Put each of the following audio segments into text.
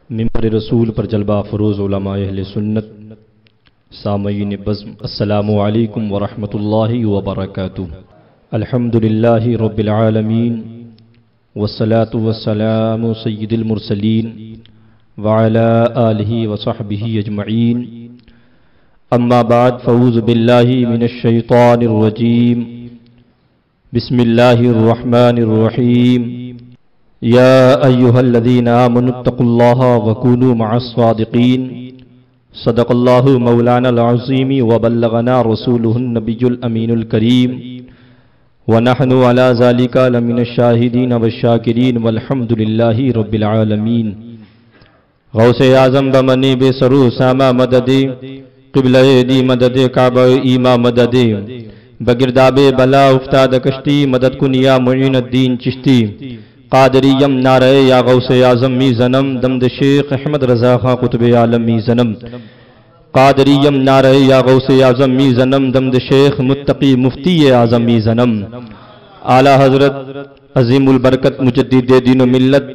منبر رسول پر جلوہ فروز علماء اہل سنت، سامعین بزم، السلام علیکم ورحمۃ اللہ وبرکاتہ۔ الحمدللہ رب العالمین والصلاة والسلام سید المرسلین وعلی آلہ وصحبہ اجمعین، اما بعد فاعوذ باللہ من الشیطان الرجیم، بسم اللہ الرحمن الرحیم، یا ایہا الذین آمنوا اتقوا اللہ وکونوا مع الصادقین، صدق اللہ مولانا العظیم وبلغنا رسولہ النبی الامین الکریم، ونحن علی ذلک لمن الشاہدین والشاکرین والحمد للہ رب العالمین۔ غوث اعظم بمنی بے سرو سامہ مدد، قبلہ دی مدد کعبہ ایما مدد، بگرداب بلا افتاد کشتی مدد کن یا معین الدین چشتی، قادریم نعرہ یا غوث اعظم می زنم، دمد شیخ احمد رضا خان قطب عالم می زنم، قادریم نعرہ یا غوث اعظم می زنم، دمد شیخ متقی مفتی اعظم می زنم۔ اعلی حضرت عظیم البرکت مجدد دین و ملت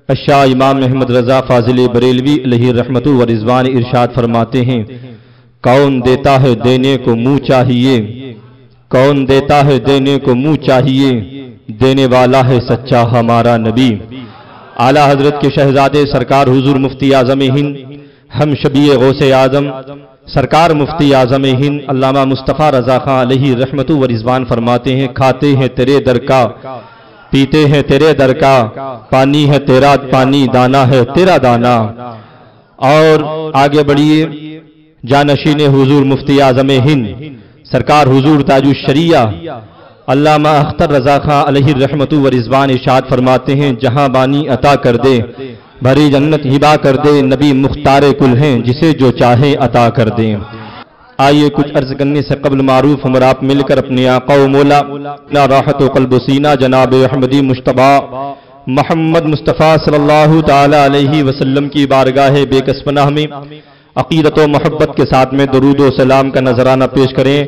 الشاہ امام احمد رضا فاضل بریلوی علیہ رحمت و رضوان ارشاد فرماتے ہیں، کون دیتا ہے دینے کو منہ چاہیے، کون دیتا ہے دینے کو منہ چاہیے، دینے والا ہے سچا ہمارا نبی۔ اعلیٰ حضرت کے شہزادے سرکار حضور مفتی اعظم ہند ہم شبیہ غوث اعظم سرکار مفتی اعظم ہند علامہ مصطفیٰ رضا خان علیہ رحمت و رضوان فرماتے ہیں، کھاتے ہیں تیرے در کا، پیتے ہیں تیرے در کا، پانی ہے تیرا پانی، دانا ہے تیرا دانا۔ اور آگے بڑھیے، جانشین حضور مفتی اعظم ہند سرکار حضور تاج الشریعہ علامہ اختر رضا خان علیہ رحمت و رضوان ارشاد فرماتے ہیں، جہاں بانی عطا کر دے، بھری جنت ہبا کر دے، نبی مختار کل ہیں جسے جو چاہے عطا کر دیں۔ آئیے کچھ عرض کرنے سے قبل معروف ہم آپ مل کر اپنے آقا و مولا نا راحت و قلب و سینہ جناب احمدی مجتبی محمد مصطفیٰ صلی اللہ تعالی علیہ وسلم کی بارگاہ بے کس پناہ میں عقیدت و محبت کے ساتھ میں درود و سلام کا نذرانہ پیش کریں۔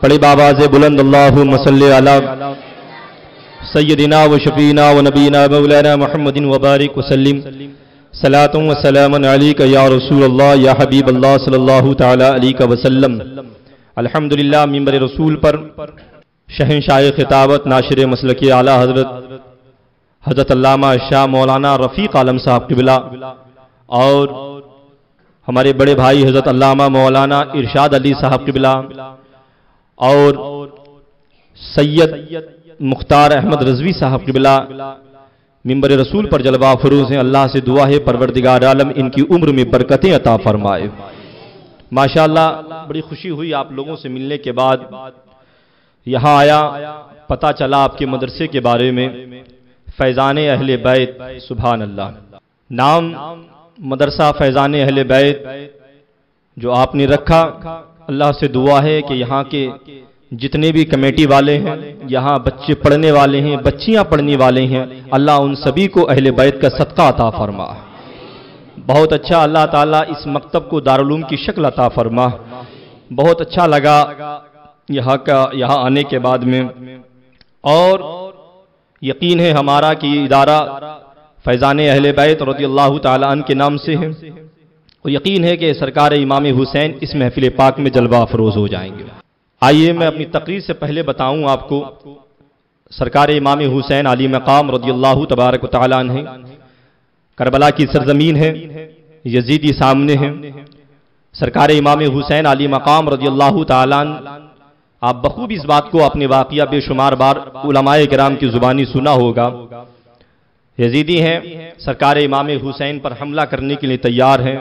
پڑے بآواز بلند اللہم صلی علی سیدنا و شفینا و نبینا مولانا محمد وبارک وسلم، صلاۃ و سلام علیک یا رسول اللہ یا حبیب اللہ صلی اللہ تعالی علیہ وسلم۔ الحمدللہ منبر رسول پر شہنشاہ خطابت ناشر مسلک اعلیٰ حضرت علامہ شاہ مولانا رفیق عالم صاحب قبلہ اور ہمارے بڑے بھائی حضرت علامہ مولانا ارشاد علی صاحب قبلہ اور سید مختار احمد رضوی صاحب قبلہ منبر رسول پر جلوہ فروز ہیں۔ اللہ سے دعا ہے پروردگار عالم ان کی عمر میں برکتیں عطا فرمائے۔ ماشاءاللہ بڑی خوشی ہوئی آپ لوگوں سے ملنے کے بعد، یہاں آیا پتہ چلا آپ کے مدرسے کے بارے میں، فیضان اہل بیت، سبحان اللہ، نام مدرسہ فیضان اہل بیت جو آپ نے رکھا، اللہ سے دعا ہے کہ یہاں کے جتنے بھی کمیٹی والے ہیں، یہاں بچے پڑھنے والے ہیں، بچیاں پڑھنے والے ہیں، اللہ ان سبھی کو اہل بیت کا صدقہ عطا فرما۔ بہت اچھا، اللہ تعالیٰ اس مکتب کو دارالعلوم کی شکل عطا فرما۔ بہت اچھا لگا یہاں آنے کے بعد میں، اور یقین ہے ہمارا کہ یہ ادارہ فیضان اہل بیت رضی اللہ تعالیٰ عنہ کے نام سے ہے، اور یقین ہے کہ سرکار امام حسین اس محفل پاک میں جلوہ افروز ہو جائیں گے۔ آئیے میں اپنی تقریر سے پہلے بتاؤں آپ کو، سرکار امام حسین علی مقام رضی اللہ تبارک و تعالیٰ عنہ کربلا کی سرزمین ہے، یزیدی سامنے ہے۔ سرکار امام حسین علی مقام رضی اللہ تعالیٰ عنہ، آپ بخوب اس بات کو اپنے واقعہ بے شمار بار علماء کرام کی زبانی سنا ہوگا، یزیدی ہیں، سرکار امام حسین پر حملہ کرنے کے لیے تیار ہیں۔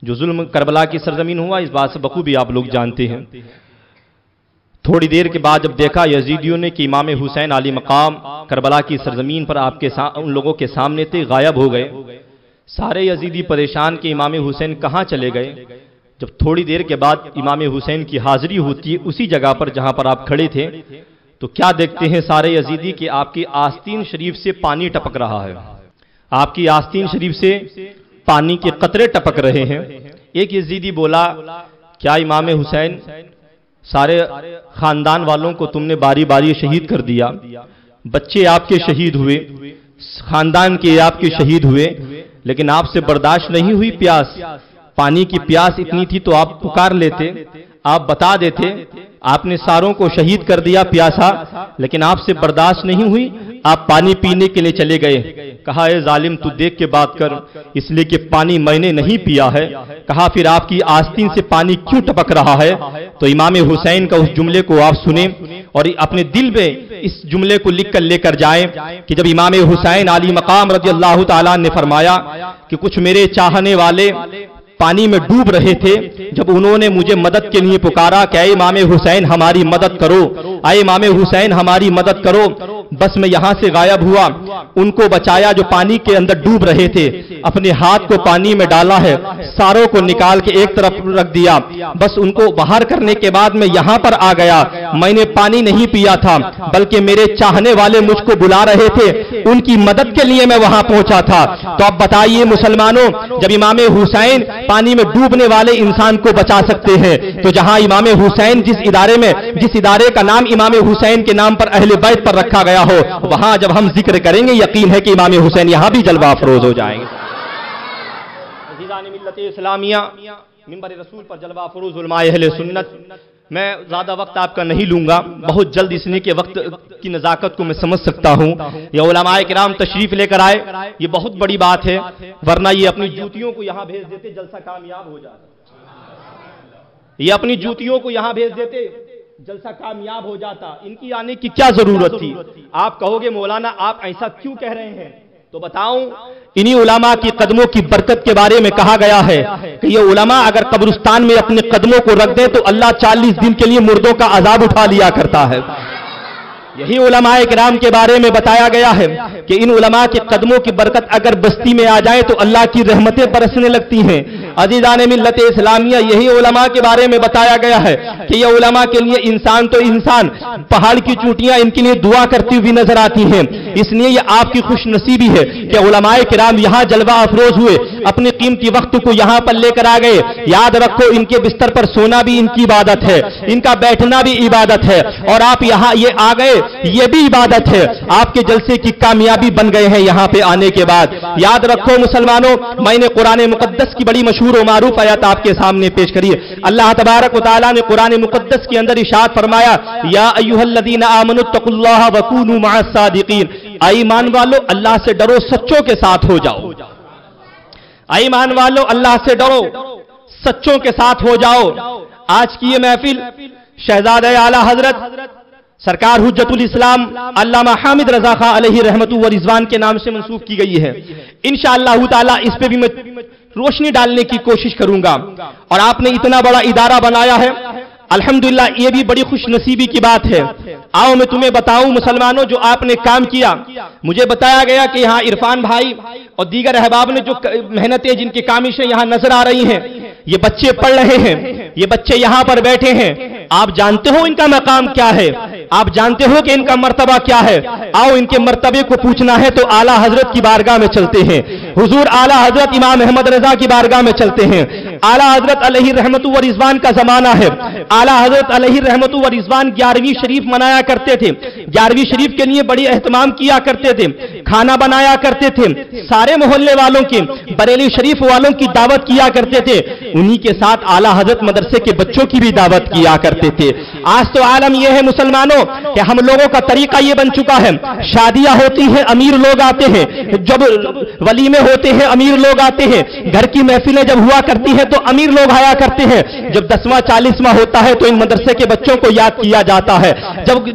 جو ظلم کربلا کی سرزمین ہوا اس بات سے بخوبی آپ لوگ جانتے ہیں۔ تھوڑی دیر کے بعد جب دیکھا یزیدیوں نے کہ امام حسین علی مقام کربلا کی سرزمین پر ان لوگوں کے سامنے تھے، غائب ہو گئے، سارے یزیدی پریشان کہ امام حسین کہاں چلے گئے۔ جب تھوڑی دیر کے بعد امام حسین کی حاضری ہوتی ہے اسی جگہ پر جہاں پر آپ کھڑے تھے، تو کیا دیکھتے ہیں سارے یزیدی کہ آپ کی آستین شریف سے پانی ٹپک رہا ہے، آپ کی آستین شریف سے پانی کے قطرے ٹپک رہے ہیں۔ ایک یزیدی بولا، کیا امام حسین سارے خاندان والوں کو تم نے باری باری شہید کر دیا، بچے آپ کے شہید ہوئے، خاندان کے آپ کے شہید ہوئے، لیکن آپ سے برداشت نہیں ہوئی پیاس، پانی کی پیاس اتنی تھی تو آپ پکار لیتے، آپ بتا دیتے، آپ نے ساروں کو شہید کر دیا پیاسا، لیکن آپ سے برداشت نہیں ہوئی، آپ پانی پینے کے لیے چلے گئے۔ کہا اے ظالم تو دیکھ کے بات کر، اس لیے کہ پانی میں نے نہیں پیا ہے۔ کہا پھر آپ کی آستین سے پانی کیوں ٹپک رہا ہے؟ تو امام حسین کا اس جملے کو آپ سنیں اور اپنے دل میں اس جملے کو لکھ کر لے کر جائیں کہ جب امام حسین علی مقام رضی اللہ تعالیٰ نے فرمایا کہ کچھ میرے چاہنے والے پانی میں ڈوب رہے تھے، جب انہوں نے مجھے مدد کے لیے پکارا کہ اے امام حسین ہماری مدد کرو، اے امام حسین ہماری مدد کرو، بس میں یہاں سے غائب ہوا، ان کو بچایا جو پانی کے اندر ڈوب رہے تھے، اپنے ہاتھ کو پانی میں ڈالا ہے، ساروں کو نکال کے ایک طرف رکھ دیا، بس ان کو باہر کرنے کے بعد میں یہاں پر آ گیا، میں نے پانی نہیں پیا تھا بلکہ میرے چاہنے والے مجھ کو بلا رہے تھے، ان کی مدد کے لیے میں وہاں پہنچا تھا۔ تو اب بتائیے مسلمانوں، جب امام حسین پانی میں ڈوبنے والے انسان کو بچا سکتے ہیں تو جہاں امام حسین جس ادارے کا نام امام حسین کے نام پر اہل بیت پر رکھا گیا ہو، وہاں جب ہم ذکر کریں گے یقین ہے کہ امام حسین یہاں بھی جلوہ افروز ہو جائیں گے۔ عزیزان ملت اسلامیہ، منبر رسول پر جلوہ افروز علماء اہل سنت، میں زیادہ وقت آپ کا نہیں لوں گا، بہت جلد اس لیے کہ وقت کی نزاکت کو میں سمجھ سکتا ہوں۔ یہ علماء کرام تشریف لے کر آئے، یہ بہت بڑی بات ہے، ورنہ یہ اپنی جوتیوں کو یہاں بھیج دیتے جلسہ کامیاب ہو جاتا، یہ اپنی جوتیوں کو یہاں بھیج دیتے جلسہ کامیاب ہو جاتا، ان کی آنے کی کیا ضرورت تھی؟ آپ کہو گے مولانا آپ ایسا کیوں کہہ رہے ہیں؟ تو بتاؤں، انہی علماء کی قدموں کی برکت کے بارے میں کہا گیا ہے کہ یہ علماء اگر قبرستان میں اپنے قدموں کو رکھ دیں تو اللہ 40 دن کے لیے مردوں کا عذاب اٹھا لیا کرتا ہے۔ یہی علماء کرام کے بارے میں بتایا گیا ہے کہ ان علماء کے قدموں کی برکت اگر بستی میں آ جائے تو اللہ کی رحمتیں برسنے لگتی ہیں۔ عزیزان ملت اسلامیہ، یہی علماء کے بارے میں بتایا گیا ہے کہ یہ علماء کے لیے انسان تو انسان، پہاڑ کی چوٹیاں ان کے لیے دعا کرتی ہوئی نظر آتی ہیں، اس لیے یہ آپ کی خوش نصیبی ہے کہ علماء کرام یہاں جلوہ افروز ہوئے، اپنے قیمتی وقت کو یہاں پر لے کر آ گئے۔ یاد رکھو ان کے بستر پر سونا بھی ان کی عبادت ہے، ان کا بیٹھنا بھی عبادت ہے، اور آپ یہاں یہ آ گئے یہ بھی عبادت ہے، آپ کے جلسے کی کامیابی بن گئے ہیں یہاں پہ آنے کے بعد۔ یاد رکھو مسلمانوں، میں نے قرآن مقدس کی بڑی مشہور و معروف آیت آپ کے سامنے پیش کری ہے۔ اللہ تبارک و تعالیٰ نے قرآن مقدس کے اندر ارشاد فرمایا، یا ایھا الذین آمنوا اتقوا اللہ وکونوا مع الصادقین، اے ایمان والو اللہ سے ڈرو، سچوں کے ساتھ ہو جاؤ۔ اے ایمان والو اللہ سے ڈرو، سچوں کے ساتھ ہو جاؤ۔ آج کی یہ محفل شہزادہ اعلیٰ حضرت سرکار حجت الاسلام علامہ حامد رضا خاں علیہ رحمت و رضوان کے نام سے منسوب کی گئی ہے۔ انشاءاللہ تعالی اس پہ بھی میں روشنی ڈالنے کی کوشش کروں گا، اور آپ نے اتنا بڑا ادارہ بنایا ہے، الحمدللہ یہ بھی بڑی خوش نصیبی کی بات ہے۔ آؤ میں تمہیں بتاؤں مسلمانوں جو آپ نے کام کیا، مجھے بتایا گیا کہ یہاں عرفان بھائی اور دیگر احباب نے جو محنتیں جن کی کامشیں یہاں نظر آ رہی ہیں، یہ بچے پڑھ رہے ہیں، یہ بچے یہاں پر بیٹھے ہیں، آپ جانتے ہو ان کا مقام کیا ہے، آپ جانتے ہو کہ ان کا مرتبہ کیا ہے؟ آؤ ان کے مرتبے کو پوچھنا ہے تو اعلیٰ حضرت کی بارگاہ میں چلتے ہیں، حضور اعلیٰ حضرت امام احمد رضا کی بارگاہ میں چلتے ہیں۔ اعلیٰ حضرت علیہ رحمت و رضوان کا زمانہ ہے، اعلیٰ حضرت علیہ رحمت و رضوان 11ویں شریف منایا کرتے تھے، 11ویں شریف کے لیے بڑی اہتمام کیا کرتے تھے، کھانا بنایا کرتے تھے، سارے محلے والوں کی، بریلی شریف والوں کی دعوت کیا کرتے تھے، انہی کے ساتھ اعلیٰ حضرت مدرسے کے بچوں کی بھی دعوت کیا کرتے تھے۔ آج تو عالم یہ ہے مسلمانوں کہ ہم لوگوں کا طریقہ یہ بن چکا ہے، شادیاں ہوتی ہیں امیر لوگ آتے ہیں، جب ولیمے ہوتے ہیں امیر لوگ آتے ہیں، گھر کی محفلیں جب ہوا کرتی ہیں تو امیر لوگ آیا کرتے ہیں، جب 10واں 40واں ہوتا ہے تو ان مدرسے کے بچوں کو یاد کیا جاتا ہے، جب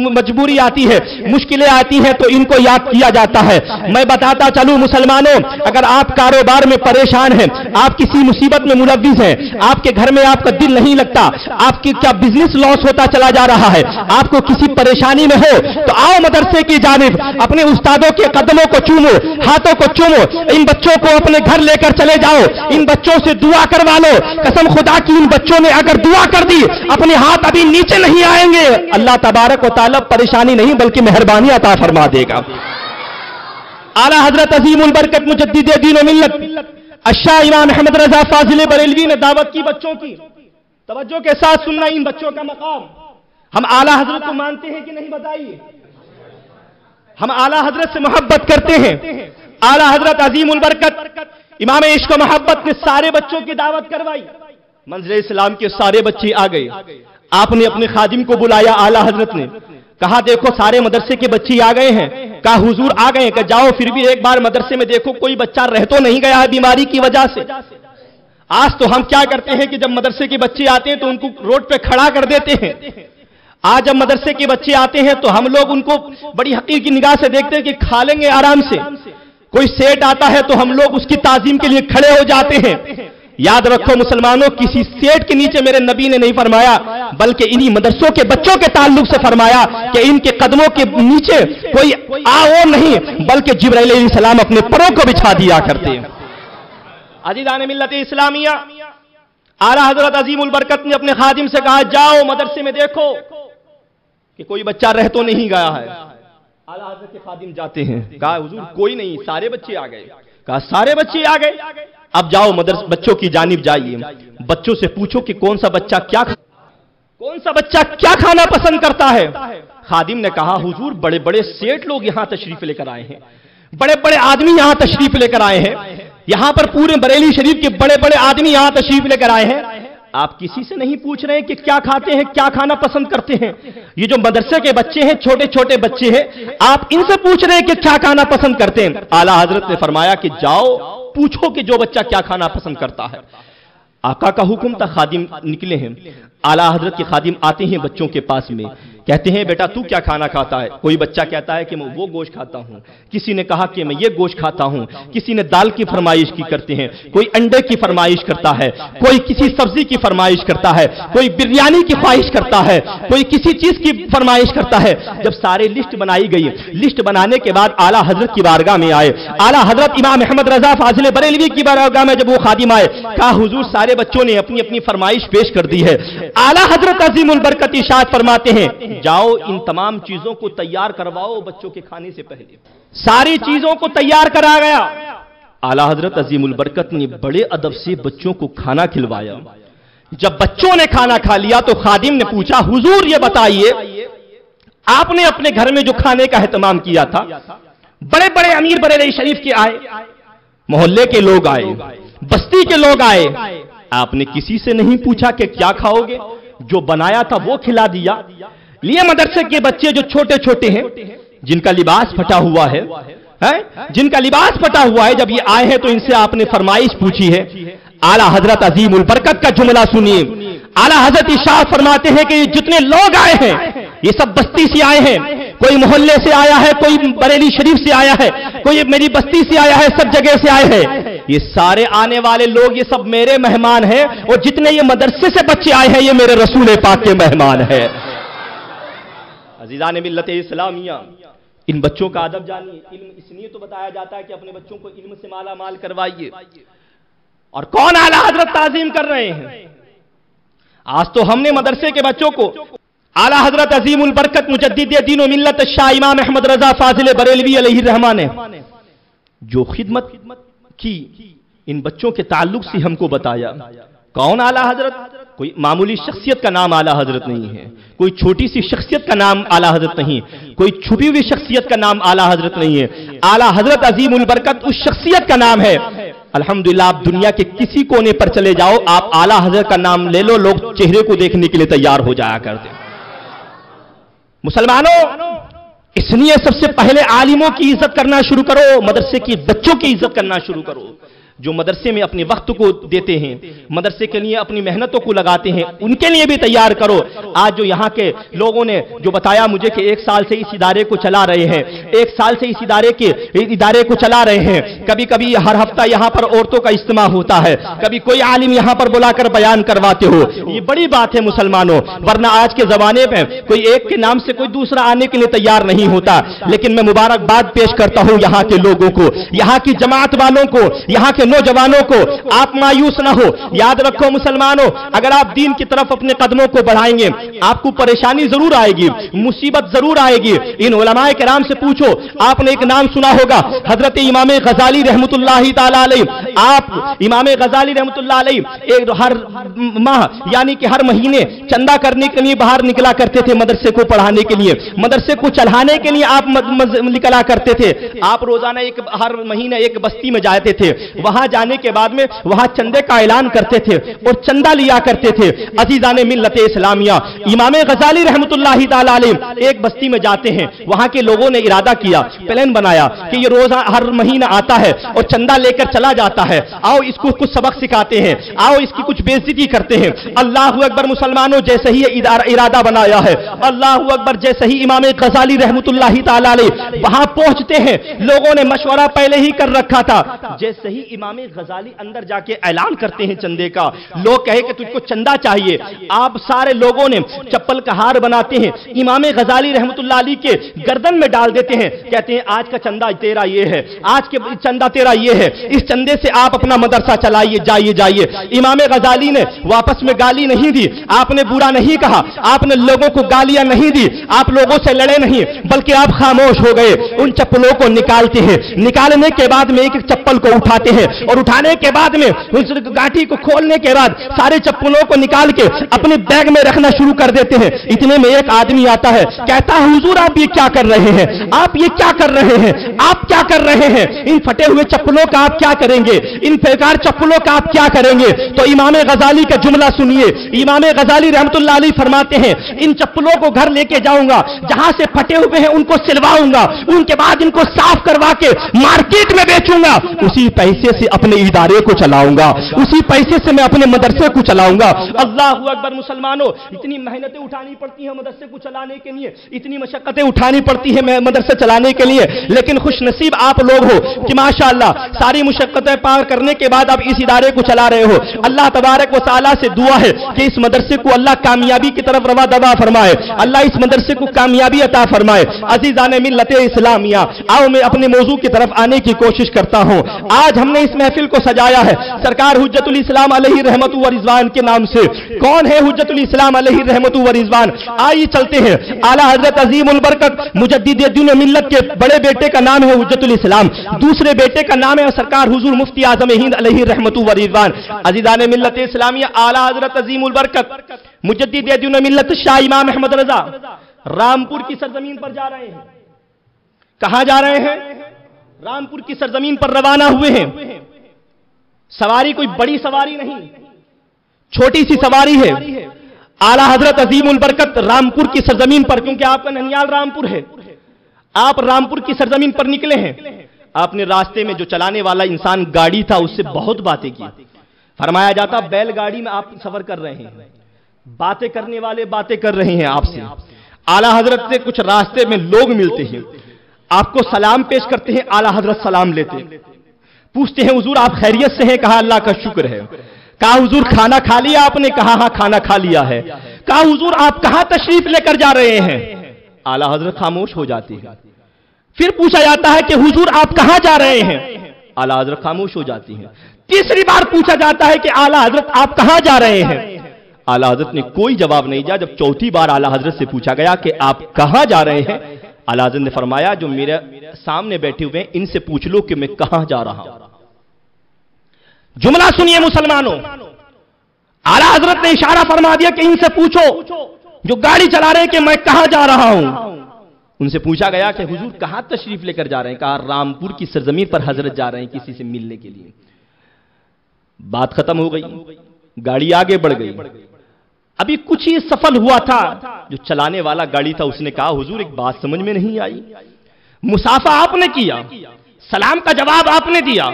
مجبوری آتی ہے، مشکلیں آتی ہیں تو ان کو یاد کیا جاتا ہے۔ میں بتاتا چلوں مسلمانوں، اگر آپ کاروبار میں پریشان ہیں، آپ کسی مصیبت میں ملوث ہیں، آپ کے گھر میں آپ کا دل نہیں لگتا، آپ کی کیا بزنس لاس ہوتا چلا جا رہا ہے، آپ کو کسی پریشانی میں ہو تو آؤ مدرسے کی جانب، اپنے استادوں کے قدموں کو چومو، ہاتھوں کو چومو، ان بچوں کو اپنے گھر لے کر چلے جاؤ، ان بچوں سے دعا کروا لو۔ قسم خدا کی ان بچوں نے اگر دعا کر دی، اپنے ہاتھ ابھی نیچے نہیں آئیں گے، اللہ تبارک و تعالی پریشانی نہیں بلکہ مہربانی عطا فرما دے گا۔ اعلیٰ حضرت عظیم البرکت مجدد دین و ملت الشاہ امام احمد رضا فاضل بریلوی نے دعوت کی بچوں کی، توجہ کے ساتھ سننا ان بچوں کا مقام۔ ہم اعلیٰ حضرت کو مانتے ہیں کہ نہیں بتائیے؟ ہم اعلیٰ حضرت سے محبت کرتے ہیں، आला हजरत अजीम उल बरकत इमाम इश्क व मोहब्बत ने सारे बच्चों की दावत करवाई। मंजिल इस्लाम के सारे बच्चे आ गए। आपने अपने खादिम को बुलाया, आला हजरत ने कहा देखो सारे मदरसे के बच्चे आ गए हैं। कहा हुजूर आ गए, कहा जाओ फिर भी एक बार मदरसे में देखो कोई बच्चा रह तो नहीं गया है बीमारी की वजह से। आज तो हम क्या करते हैं कि जब मदरसे के बच्चे आते हैं तो उनको रोड पे खड़ा कर देते हैं। आज जब मदरसे के बच्चे आते हैं तो हम लोग उनको बड़ी हकीर की निगाह से देखते हैं कि खा लेंगे आराम से। कोई सेठ आता है तो हम लोग उसकी ताजीम के लिए खड़े हो जाते हैं। याद रखो मुसलमानों, किसी सेठ के नीचे मेरे नबी ने नहीं फरमाया, बल्कि इन्हीं मदरसों के बच्चों के ताल्लुक से फरमाया कि इनके कदमों के नीचे कोई आओ नहीं, बल्कि जिब्राइल अलैहिस्सलाम अपने परों को बिछा दिया करते हैं। अज़ीज़ान मिल्लत इस्लामिया, आला हजरत अजीम उल बरकत ने अपने खादिम से कहा जाओ मदरसे में देखो कि कोई बच्चा रह तो नहीं गया है। आला हजरत के खादिम जाते हैं, कहा हुजूर कोई नहीं, सारे बच्चे आ गए। कहा सारे बच्चे आ गए, अब जाओ मदरसे बच्चों की जानिब जाइए, बच्चों से पूछो कि कौन सा बच्चा क्या खाना पसंद करता है। खादिम ने कहा हुजूर बड़े बड़े सेठ लोग यहां तशरीफ लेकर आए हैं, बड़े बड़े आदमी यहां तशरीफ लेकर आए हैं, यहां पर पूरे बरेली शरीफ के बड़े बड़े आदमी यहां तशरीफ लेकर आए हैं। आप किसी से नहीं पूछ रहे कि क्या खाते हैं, क्या खाना पसंद करते हैं। ये जो मदरसे के बच्चे हैं, छोटे छोटे बच्चे हैं, आप इनसे पूछ रहे हैं कि क्या खाना पसंद करते हैं। आला हजरत ने फरमाया कि जाओ पूछो कि जो बच्चा क्या खाना पसंद करता है। आका का हुक्म था, खादिम निकले हैं। आला हजरत के खादिम आते हैं बच्चों के पास में, कहते हैं बेटा तू क्या खाना खाता है। कोई बच्चा कहता है कि मैं वो गोश्त खाता हूं, किसी ने कहा कि मैं ये गोश्त खाता हूं, किसी ने दाल की फरमाइश की करते हैं, कोई अंडे की फरमाइश करता है, कोई किसी सब्जी की फरमाइश करता है, कोई बिरयानी की ख्वाहिश करता है, कोई किसी चीज की फरमाइश करता है। जब सारे लिस्ट बनाई गई, लिस्ट बनाने के बाद आला हजरत की बारगाह में आए। आला हजरत इमाम अहमद रजा फाजिल बरेलवी की बारगाह में जब वो खादिम आए, कहा हुजूर सारे बच्चों ने अपनी अपनी फरमाइश पेश कर दी है। आला हजरत अजीम उल बरकत इरशाद फरमाते हैं जाओ इन तमाम चीजों को तैयार करवाओ बच्चों के खाने से पहले। सारी चीजों को तैयार करा गया। आला हजरत अजीम उल बरकत ने बड़े अदब से बच्चों को खाना खिलवाया। जब बच्चों ने खाना खा लिया तो खादिम ने पूछा हुजूर ये बताइए आपने अपने घर में जो खाने का एहतमाम किया था, बड़े बड़े अमीर बरेली शरीफ के आए, मोहल्ले के लोग आए, बस्ती के लोग आए, आपने किसी से नहीं पूछा कि क्या खाओगे, जो बनाया था वो खिला दिया। लिए मदरसे के बच्चे जो छोटे छोटे हैं, जिनका लिबास फटा हुआ है, जिनका लिबास फटा हुआ है, जब ये आए हैं तो इनसे आपने फरमाइश पूछी है। आला हजरत अजीम उल बरकत का जुमला सुनिए। आला हजरत इरशाद फरमाते हैं कि जितने लोग आए हैं ये सब बस्ती से आए हैं, कोई मोहल्ले से आया है, कोई बरेली शरीफ से आया है, कोई मेरी बस्ती से आया है, सब जगह से आए हैं। ये सारे आने वाले लोग ये सब मेरे मेहमान हैं, और जितने ये मदरसे से बच्चे आए हैं ये मेरे रसूल पाक के मेहमान हैं। अज़ीज़ान मिल्लत इस्लामिया, इन बच्चों का अदब जानिए। इल्म इसलिए तो बताया जाता है कि अपने बच्चों को इल्म से माला माल करवाइए। और कौन आला हजरत ताज़ीम कर रहे हैं। आज तो हमने मदरसे के बच्चों को आला हजरत अजीम उल बरकत मुजद्दिद दीन व मिल्लत शाह इमाम अहमद रजा फाजिल बरेलवी अलैहिर्रहमान ने जो खिदमत की, इन बच्चों के ताल्लुक से हमको बताया। कौन आला हजरत? कोई मामूली शख्सियत का नाम आला हजरत नहीं है, कोई छोटी सी शख्सियत का नाम आला हजरत नहीं, कोई छुपी हुई शख्सियत का नाम आला हजरत नहीं है। आला हजरत अजीम उल बरकत उस शख्सियत का नाम है। अल्हम्दुलिल्लाह, आप दुनिया के किसी कोने पर चले जाओ, आप आला हजरत का नाम ले लो, लोग चेहरे को देखने के लिए तैयार हो जाया करते। मुसलमानों, इसलिए सबसे पहले आलिमों की इज्जत करना शुरू करो, मदरसे की बच्चों की इज्जत करना शुरू करो। जो मदरसे में अपने वक्त को देते हैं, मदरसे के लिए अपनी मेहनतों को लगाते हैं, उनके लिए भी तैयार करो। आज जो यहाँ के लोगों ने जो बताया मुझे कि 1 साल से इस इदारे को चला रहे हैं, 1 साल से इस इदारे को चला रहे हैं, कभी कभी हर हफ्ता यहाँ पर औरतों का इज्तिमा होता है, कभी कोई आलिम यहाँ पर बुलाकर बयान करवाते हो, ये बड़ी बात है मुसलमानों। वरना आज के जमाने में कोई एक के नाम से कोई दूसरा आने के लिए तैयार नहीं होता। लेकिन मैं मुबारकबाद पेश करता हूँ यहाँ के लोगों को, यहाँ की जमात वालों को, यहाँ के के नौजवानों को आप मायूस ना हो। याद रखो मुसलमानों, अगर आप दीन की तरफ अपने कदमों को बढ़ाएंगे, आपको परेशानी जरूर आएगी, मुसीबत जरूर आएगी। इन उलमाए किराम से पूछो, आपने एक नाम सुना होगा, हजरत इमाम गजाली रहमतुल्लाहि ताला अलैह। आप इमाम गजाली रहमतुल्लाह अलैह एक हर माह यानी कि हर महीने चंदा करने के लिए बाहर निकला करते थे, मदरसे को पढ़ाने के लिए, मदरसे को चलाने के लिए आप निकला करते थे। आप रोजाना हर महीने एक बस्ती में जाते थे, वहां जाने के बाद में वहां चंदे का ऐलान करते थे और चंदा लिया करते थे। अजीजाने मिल्लत इस्लामिया, इमाम गजाली रहमतुल्लाहि ताला अलैह एक बस्ती में जाते हैं, वहां के लोगों ने इरादा किया, प्लान बनाया कि ये रोजा हर महीना आता है और चंदा लेकर चला जाता है, आओ इसको कुछ सबक सिखाते हैं, आओ इसकी कुछ बेइज्जती करते हैं। अल्लाह अकबर मुसलमानों, जैसे ही इरादा बनाया है, अल्लाह अकबर, जैसे ही इमाम गजाली रहमतुल्लाहि ताला अलैह वहां पहुंचते हैं, लोगों ने मशवरा पहले ही कर रखा था, जैसे ही इमाम गजाली अंदर जाके ऐलान करते हैं चंदे का, लोग कहे कि तुझको चंदा चाहिए, आप सारे लोगों ने चप्पल का हार बनाते हैं, इमाम गजाली रहमतुल्लाह अलैह के गर्दन में डाल देते हैं, कहते हैं आज का चंदा तेरा ये है, आज के चंदा तेरा ये है, इस चंदे से आप अपना मदरसा चलाइए, जाइए जाइए। इमाम गजाली ने वापस में गाली नहीं दी, आपने बुरा नहीं कहा, आपने लोगों को गालियां नहीं दी, आप लोगों से लड़े नहीं, बल्कि आप खामोश हो गए। उन चप्पलों को निकालते हैं, निकालने के बाद में एक एक चप्पल को उठाते हैं और उठाने के बाद में उस गांठी को खोलने के बाद सारे चप्पलों को निकाल के अपने बैग में रखना शुरू कर देते हैं। इतने में एक आदमी आता है, कहता है हुजूर आप ये क्या कर रहे हैं, आप ये क्या कर रहे हैं, आप क्या कर रहे हैं, इन फटे हुए चप्पलों का आप क्या करेंगे, इन बेकार चप्पलों का आप क्या करेंगे। तो इमाम गजाली का जुमला सुनिए, इमाम गजाली रहमतुल्लाह अलैह फरमाते हैं, इन चप्पलों को घर लेके जाऊंगा, जहां से फटे हुए हैं उनको सिलवाऊंगा, उनके बाद इनको साफ करवा के मार्केट में बेचूंगा, उसी पैसे से अपने इदारे को चलाऊंगा, उसी पैसे से मैं अपने मदरसे को चलाऊंगा। अल्लाह अकबर मुसलमानों, इतनी मेहनतें उठानी पड़ती हैं मदरसे को चलाने के लिए, इतनी मशक्कतें उठानी पड़ती हैं मदरसे चलाने के लिए, लेकिन खुशनसीब आप लोग हो कि माशाअल्लाह सारी मुशक्कतें पार करने के बाद आप इस इदारे को चला रहे हो। अल्लाह तबारक व तआला से दुआ है कि इस मदरसे को अल्लाह कामयाबी की तरफ रवा दवा फरमाए, अल्लाह इस मदरसे को कामयाबी अता फरमाए। अजीजाने मिल्लत इस्लामिया, आओ मैं अपने मौजू की तरफ आने की कोशिश करता हूं। आज हमने इस महफिल को सजाया है सरकार हुज्जतुल इस्लाम अलैहि रहमतु व रिजवान के नाम से। कौन है हुज्जतुल इस्लाम अलैहि रहमतु व रिजवान? आइए चलते हैं। आला हजरत अजीमुल बरकत मुजद्दिद दीन मिल्लत के बड़े बेटे का नाम है हुज्जतुल इस्लाम, दूसरे बेटे का नाम है सरकार हुजूर मुफ्ती आजम हिंद अलैहि रहमतु व रिजवान। अजीजाने मिल्लत इस्लामिया, आला हजरत अजीमुल बरकत मुजद्दिद दीन मिल्लत शाह इमाम अहमद रजा रामपुर की सरजमीन पर जा रहे हैं। कहां जा रहे हैं? रामपुर की सरजमीन पर रवाना हुए हैं। सवारी कोई बड़ी सवारी नहीं, छोटी सी सवारी है। आला हजरत अजीमुल बरकत रामपुर की सरजमीन पर, क्योंकि आपका ननियाल रामपुर है, आप रामपुर की सरजमीन पर निकले हैं। आपने रास्ते में जो चलाने वाला इंसान गाड़ी था उससे बहुत बातें की। फरमाया जाता बैलगाड़ी में आप सफर कर रहे हैं, बातें करने वाले बातें कर रहे हैं आपसे। आला हजरत से कुछ रास्ते में लोग मिलते हैं, आपको सलाम पेश करते हैं, आला हजरत सलाम लेते हैं, पूछते हैं हुजूर आप खैरियत से हैं? कहा अल्लाह का शुक्र है। कहा हुजूर खाना खा लिया आपने? कहा हाँ खाना खा लिया है। कहा हुजूर आप कहां तशरीफ लेकर जा रहे हैं? आला हजरत खामोश हो जाती है। फिर पूछा जाता है कि हुजूर आप कहां जा रहे हैं? आला हजरत खामोश हो जाती है। तीसरी बार पूछा जाता है कि आला हजरत आप कहां जा रहे हैं? आला हजरत ने कोई जवाब नहीं दिया। जब चौथी बार आला हजरत से पूछा गया कि आप कहां जा रहे हैं, आला हजरत ने फरमाया जो मेरे सामने बैठे हुए हैं इनसे पूछ लो कि मैं कहां जा रहा हूं। जुमला सुनिए मुसलमानों, आला हजरत ने इशारा फरमा दिया कि इनसे पूछो जो गाड़ी चला रहे हैं कि मैं कहां जा रहा हूं। उनसे पूछा गया कि हुजूर कहां तशरीफ लेकर जा रहे हैं? कहा रामपुर की सरजमीन पर हजरत जा रहे हैं किसी से मिलने के लिए। बात खत्म हो गई, गाड़ी आगे बढ़ गई। अभी कुछ ही सफल हुआ था, जो चलाने वाला गाड़ी था उसने कहा हुजूर एक बात समझ में नहीं आई, मुसाफा आपने किया, सलाम का जवाब आपने दिया,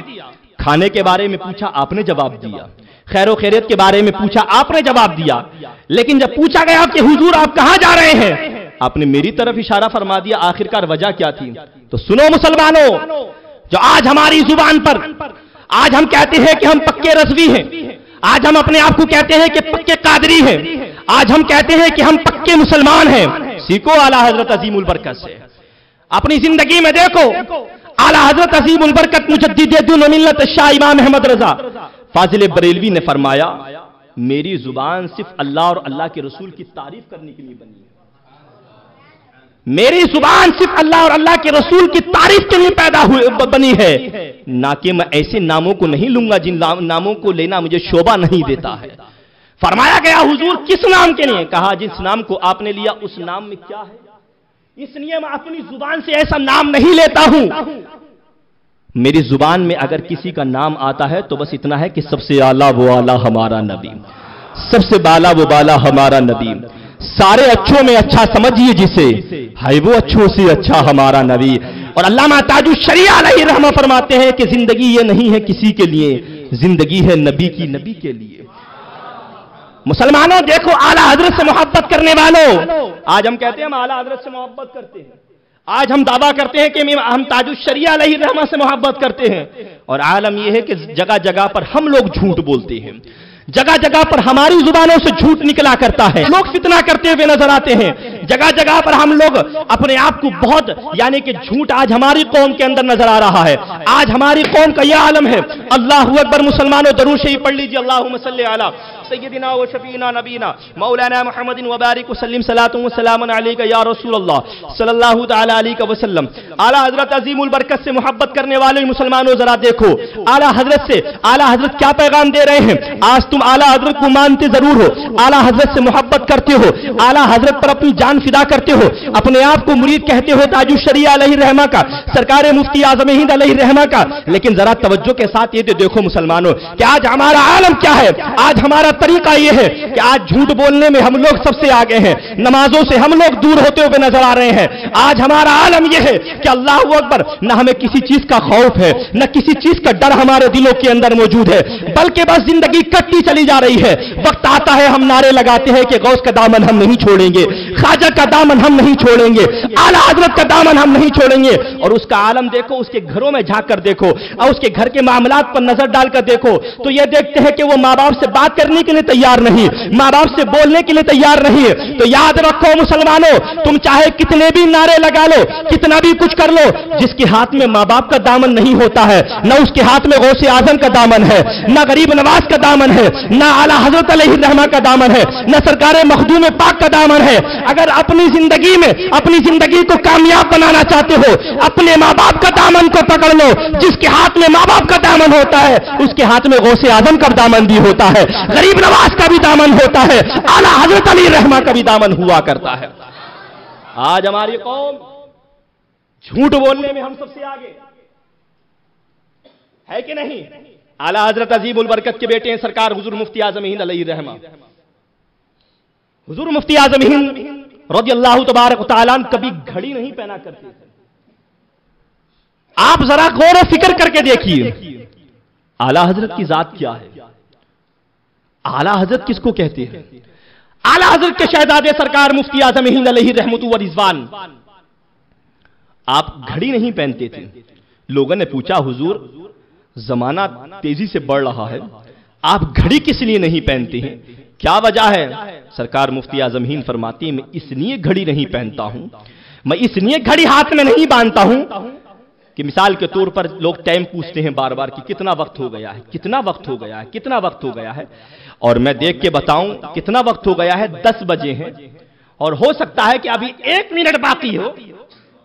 खाने के बारे में पूछा आपने जवाब दिया, खैरो खैरियत के बारे में पूछा आपने जवाब दिया, लेकिन जब पूछा गया कि हुजूर आप कहां जा रहे हैं, आपने मेरी तरफ इशारा फरमा दिया। आखिरकार वजह क्या थी? तो सुनो मुसलमानों, जो आज हमारी जुबान पर आज हम कहते हैं कि हम पक्के रज़वी हैं, आज हम अपने आप को कहते हैं कि पक्के कादरी हैं, आज हम कहते हैं कि हम पक्के मुसलमान हैं। सीखो आला हजरत अजीमुल बरकत से, अपनी जिंदगी में देखो आला हजरत अजीमुल बरकत मुजद्दिद दीन व मिल्लत शाह इमाम अहमद रजा फाजिल बरेलवी ने फरमाया, मेरी जुबान सिर्फ अल्लाह और अल्लाह के रसूल की तारीफ करने के लिए बनी है। मेरी जुबान सिर्फ अल्लाह और अल्लाह के रसूल की तारीफ के लिए बनी है, ना कि मैं ऐसे नामों को नहीं लूंगा जिन नामों को लेना मुझे शोभा नहीं देता है। फरमाया गया हुजूर किस नाम के लिए? कहा जिस नाम को आपने लिया उस नाम में क्या है, इसलिए मैं अपनी जुबान से ऐसा नाम नहीं लेता हूं। मेरी जुबान में अगर किसी का नाम आता है तो बस इतना है कि सबसे आला वो आला हमारा नबी, सबसे बाला वो बाला हमारा नबी, सारे अच्छों में अच्छा समझिए जिसे, है वो अच्छों से अच्छा हमारा नबी। और अल्लामा ताजुश शरिया अलैहि रहमा फरमाते हैं कि जिंदगी ये नहीं है किसी के लिए, जिंदगी है नबी की, नबी के लिए। मुसलमानों देखो, आला हजरत से मोहब्बत करने वालों, आज हम कहते हैं हम आला हजरत से मोहब्बत करते हैं, आज हम दावा करते हैं कि हम ताजुश शरिया अलैहि रहमा से मोहब्बत करते हैं, और आलम यह है कि जगह जगह पर हम लोग झूठ बोलते हैं, जगह जगह पर हमारी जुबानों से झूठ निकला करता है, लोग फितना करते हुए नजर आते हैं, जगह जगह पर हम लोग अपने आप को बहुत, यानी कि झूठ आज हमारी कौम के अंदर नजर आ रहा है। आज हमारी कौम का यह आलम है। अल्लाहु अकबर। मुसलमानों दरूद शरीफ पढ़ लीजिए, अल्लाहुम्मा सल्ली अला सय्यदिना व शफीना नबीना मौलाना मुहम्मदिन व बारिक व सल्लिम सलातुन व सलामुन अलैका या रसूल अल्लाह सल्लल्लाहु तआला अलैहि वसल्लम। आला हजरत अजीमुल बरकत से मोहब्बत करने वाले मुसलमानों जरा देखो आला हजरत से, आला हजरत क्या पैगाम दे रहे हैं। आज तुम आला हजरत को मानते जरूर हो, आला हजरत से मोहब्बत करते हो, आला हजरत पर अपनी जान फिदा करते हो, अपने आप को मुरीद कहते हो ताजुश शरिया अलैहि रहमा का, सरकार मुफ्ती आजम हिंद अलैहि रहमा का। लेकिन जरा तवज्जो के साथ ये देखो मुसलमानों कि आज हमारा आलम क्या है। आज हमारा तरीका यह है कि आज झूठ बोलने में हम लोग सबसे आगे हैं, नमाजों से हम लोग दूर होते हुए नजर आ रहे हैं। आज हमारा आलम यह है कि अल्लाहु अकबर, न हमें किसी चीज का खौफ है, न किसी चीज का डर हमारे दिलों के अंदर मौजूद है, बल्कि बस जिंदगी कटती चली जा रही है। वक्त आता है हम नारे लगाते हैं कि गौस का दामन हम नहीं छोड़ेंगे, ख्वाजा का दामन हम नहीं छोड़ेंगे, आला हजरत का दामन हम नहीं छोड़ेंगे। और उसका आलम देखो, उसके घरों में झांक कर देखो और उसके घर के मामलात पर नजर डालकर देखो तो यह देखते हैं कि वो माँ बाप से बात करने के लिए तैयार नहीं, माँ बाप से बोलने के लिए तैयार नहीं। तो याद रखो मुसलमानों, तुम चाहे कितने भी नारे लगा लो, कितना भी कुछ कर लो, जिसके हाथ में माँ बाप का दामन नहीं होता है, न उसके हाथ में गौसे आजम का दामन है, न गरीब नवाज का दामन है, न आला हजरत अलैहि रहमा का दामन है, न सरकार मखदूम पाक का दामन है। अगर अपनी जिंदगी में अपनी जिंदगी को कामयाब बनाना चाहते हो, अपने माँ बाप का दामन को पकड़ लो। जिसके हाथ में माँ बाप का दामन होता है उसके हाथ में गौसे आजम का दामन भी होता है, गरीब नवाज का भी दामन होता है, आला हजरत अलैहि रहमा का भी दामन हुआ करता है। आज हमारी कौम झूठ बोलने में हम सबसे आगे है कि नहीं। आला हजरत अजीमुल बरकत के बेटे हैं सरकार हुजूर मुफ्ती आजम हिंद अलैहि रहमा। हुजूर मुफ्ती आजम हिंद रज़ियल्लाहु तबारक व तआला कभी घड़ी नहीं पहना करते थे। आप जरा गौर और फिक्र करके देखिए आला हजरत की जात क्या है, आला हजरत किसको कहते हैं। आला हजरत के शहजादे सरकार मुफ्ती आजम हिंद अलैहि रहमतु व रिज़वान, आप घड़ी नहीं पहनते थे। लोगों ने पूछा हुजूर जमाना तेजी से बढ़ रहा है, आप घड़ी किस लिए नहीं पहनते हैं, क्या वजह है। सरकार मुफ्ती आजम हिंद फरमाती है मैं इसलिए घड़ी नहीं पहनता हूं, मैं इसलिए घड़ी हाथ में नहीं बांधता हूं कि मिसाल के तौर पर लोग टाइम पूछते हैं बार बार कि कितना वक्त हो गया है, कितना वक्त हो गया है, कितना वक्त हो गया है, और मैं देख के बताऊं कितना वक्त हो गया है, 10 बजे हैं और हो सकता है कि अभी 1 मिनट बाकी हो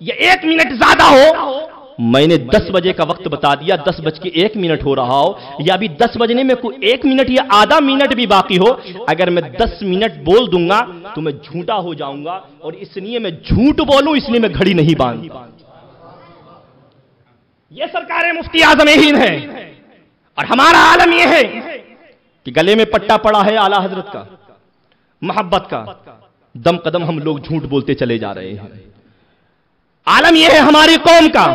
या 1 मिनट ज्यादा हो। मैंने 10 बजे का वक्त बता दिया, 10:01 हो रहा हो या अभी 10 बजने में कोई 1 मिनट या आधा मिनट भी बाकी हो, अगर मैं 10 मिनट बोल दूंगा तो मैं झूठा हो जाऊंगा, और इसलिए मैं झूठ बोलूं इसलिए मैं घड़ी नहीं बांधता। यह सरकार मुफ्ती आजम हिंद है और हमारा आलम यह है कि गले में पट्टा पड़ा है आला हजरत का, मोहब्बत का, दम कदम हम लोग झूठ बोलते चले जा रहे हैं। आलम यह है हमारी कौम का,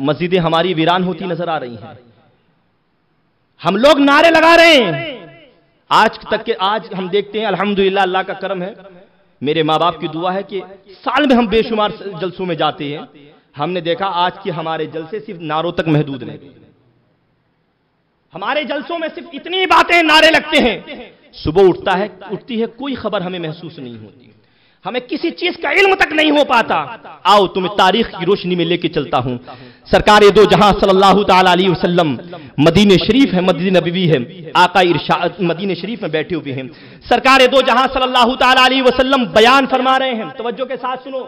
मस्जिदें हमारी वीरान होती नजर आ रही हैं, हम लोग नारे लगा रहे हैं। आज तक के आज हम देखते हैं अल्हम्दुलिल्लाह, अल्लाह का करम है, मेरे माँ बाप की दुआ है कि साल में हम बेशुमार जलसों में जाते हैं, हमने देखा आज के हमारे जलसे सिर्फ नारों तक महदूद नहीं, हमारे जलसों में सिर्फ इतनी बातें नारे लगते हैं, सुबह उठती है कोई खबर हमें महसूस नहीं होती, हमें किसी चीज का इल्म तक नहीं हो पाता। आओ तुम्हें तारीख की रोशनी में लेके चलता हूं। सरकार दो जहां सल्लल्लाहु ताला अलैहि वसल्लम मदीने शरीफ है, मदीने नबवी है, आका इरशाद मदीने शरीफ में बैठे हुए हैं। सरकार दो जहां सल्लल्लाहु ताला अलैहि वसल्लम बयान फरमा रहे हैं। तवज्जो के साथ सुनो,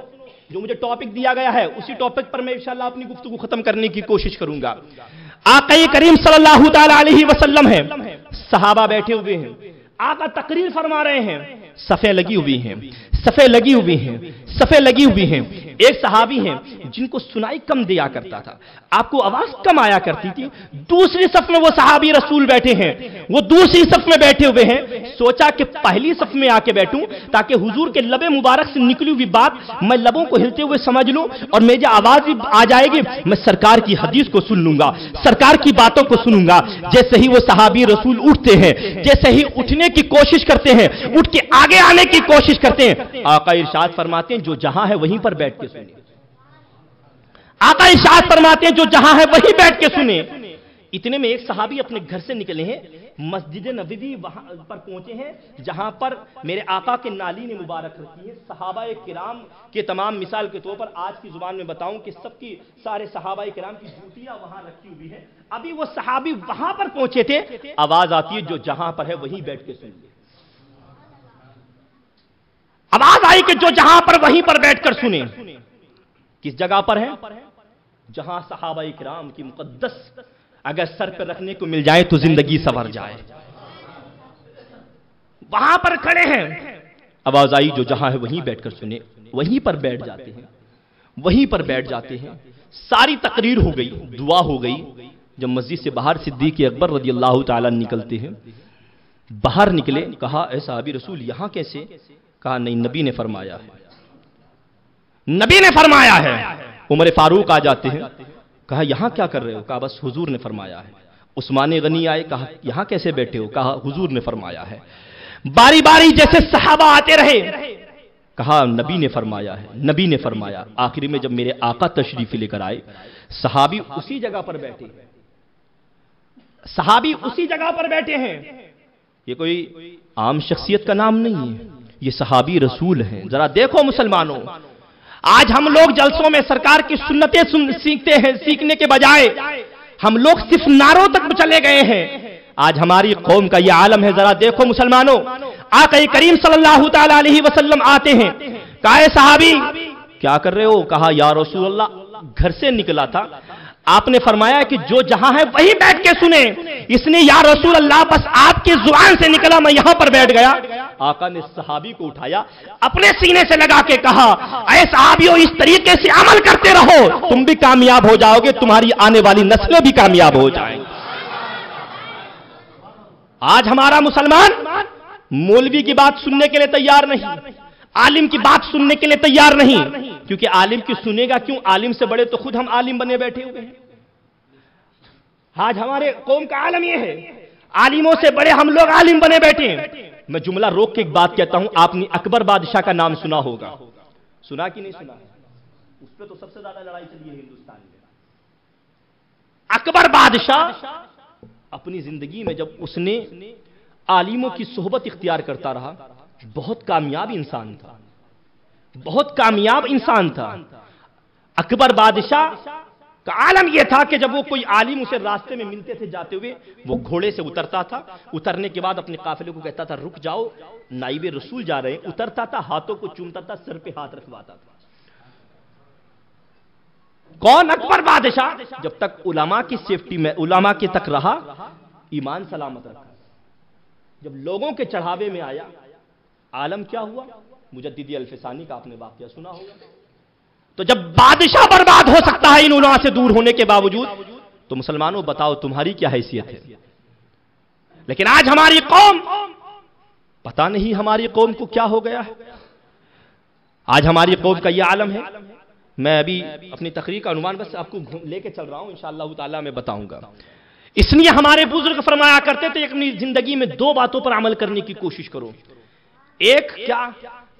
जो मुझे टॉपिक दिया गया है उसी टॉपिक पर मैं इंशाअल्लाह अपनी गुफ्तगू खत्म करने की कोशिश करूंगा। आका करीम सल्लल्लाहु ताला अलैहि वसल्लम है, सहाबा बैठे हुए हैं, आका तकरीर फरमा रहे हैं, सफ़े लगी हुई हैं, सफ़े लगी हुई हैं, सफ़े लगी हुई हैं। एक सहाबी हैं जिनको सुनाई कम दिया करता था, आपको आवाज कम आया करती थी। दूसरी सफ में वो सहाबी रसूल बैठे हैं, वो दूसरी सफ में बैठे हुए हैं। सोचा कि पहली सफ में आके बैठूं ताकि हुजूर के लबे मुबारक से निकली हुई बात मैं लबों को हिलते हुए समझ लूं और मेरी आवाज भी आ जाएगी, मैं सरकार की हदीस को सुन लूंगा, सरकार की बातों को सुनूंगा। जैसे ही वो सहाबी रसूल उठते हैं, जैसे ही उठने की कोशिश करते हैं, उठ के आगे आने की कोशिश करते हैं, आका इरशाद फरमाते हैं जो जहां है वहीं पर बैठ के सुने। आका इरशाद फरमाते हैं जो जहां है वहीं बैठ के सुने। इतने में एक सहाबी अपने घर से निकले हैं, मस्जिद नबवी वहां पर पहुंचे हैं जहां पर मेरे आका के नाली ने मुबारक रखी है। सहाबाए किराम के तमाम, मिसाल के तौर पर आज की जुबान में बताऊं कि सबकी सारे सहाबाए किराम की जूतियां वहां रखी हुई है। अभी वो सहाबी वहां पर पहुंचे थे, आवाज आती है जो जहां पर है वहीं बैठ के सुन ले। आवाज आई कि जो जहां पर वहीं पर बैठकर सुने। किस जगह पर है? जहां सहाबाए किराम की मुकद्दस अगर सर पर रखने को मिल जाए तो जिंदगी संवर जाए, वहां पर खड़े हैं। आवाज आई जो जहां है वहीं बैठकर सुने। वहीं पर बैठ जाते हैं, वहीं पर बैठ जाते हैं। सारी तकरीर हो गई, दुआ हो गई। जब मस्जिद से बाहर सिद्दीक़ अकबर रज़ियल्लाहु ताला निकलते हैं, बाहर निकले, कहा ऐ साहबी रसूल यहां कैसे? कहा नहीं, नबी ने फरमाया है, नबी ने फरमाया है। उमर फारूक आ जाते हैं, कहा यहां क्या कर रहे हो? कहा बस हुजूर ने फरमाया है। उस्मान गनी आए, कहा यहां कैसे बैठे हो? कहा हुजूर ने फरमाया है। बारी बारी जैसे सहाबा आते रहे, कहा नबी ने फरमाया है, नबी ने फरमाया। आखिरी में जब मेरे आका तशरीफ लेकर आए, सहाबी उसी जगह पर बैठे, सहाबी उसी जगह पर बैठे हैं। ये कोई आम शख्सियत का नाम नहीं है, ये सहाबी रसूल हैं। जरा देखो मुसलमानों, आज हम लोग जलसों में सरकार की सुन्नतें सीखते हैं, सीखने के बजाय हम लोग सिर्फ नारों तक चले गए हैं। आज हमारी कौम का ये आलम है। जरा देखो मुसलमानों, आका करीम सल्लल्लाहु ताला अलैहि वसल्लम आते हैं, कहा सहाबी क्या कर रहे हो? कहा या रसूल अल्लाह घर से निकला था, आपने फरमाया कि जो जहां है वहीं बैठ के सुने, इसने या रसूल अल्लाह बस आपकी जुबान से निकला, मैं यहां पर बैठ गया। आका ने सहाबी को उठाया, अपने सीने से लगा के कहा ऐ सहाबियों इस तरीके से अमल करते रहो, तुम भी कामयाब हो जाओगे, तुम्हारी आने वाली नस्लें भी कामयाब हो जाएंगी। आज हमारा मुसलमान मौलवी की बात सुनने के लिए तैयार नहीं, आलिम की बात सुनने के लिए तैयार नहीं, क्योंकि आलिम की सुनेगा क्यों? आलिम से बड़े तो खुद हम आलिम बने बैठे हुए हैं। आज हमारे कौम का आलम यह है, आलिमों से बड़े हम लोग आलिम बने बैठे हैं। मैं जुमला रोक के एक बात कहता हूं, आपने अकबर बादशाह का नाम सुना होगा, सुना कि नहीं सुना? उस पर तो सबसे ज्यादा लड़ाई चली है हिंदुस्तान में। अकबर बादशाह अपनी जिंदगी में जब उसने आलिमों की सोहबत इख्तियार करता रहा, बहुत कामयाब इंसान था, बहुत कामयाब इंसान था। अकबर बादशाह का आलम यह था कि जब वो कोई आलिम उसे रास्ते में मिलते थे जाते हुए, वो घोड़े से उतरता था, उतरने के बाद अपने काफिले को कहता था रुक जाओ, नाइबे रसूल जा रहे हैं। उतरता था, हाथों को चूमता था, सर पे हाथ रखवाता था। कौन? अकबर बादशाह। जब तक उलमा की सेफ्टी में, उलमा के तक रहा, ईमान सलामत रखा। जब लोगों के चढ़ावे में आया, आलम क्या हुआ? मुजद्दिदी अल्फसानी का आपने वाकया सुना होगा। तो जब बादशाह बर्बाद हो सकता है इन उलमा से दूर होने के बावजूद, तो मुसलमानों बताओ तुम्हारी क्या हैसियत है? लेकिन आज हमारी कौम, पता नहीं हमारी कौम को क्या हो गया है। आज हमारी कौम का यह आलम है। मैं अभी अपनी तकरीर का अनुमान बस आपको लेके चल रहा हूं, इंशाअल्लाह ताला मैं बताऊंगा। इसलिए हमारे बुजुर्ग फरमाया करते थे अपनी जिंदगी में दो बातों पर अमल करने की कोशिश करो। एक क्या?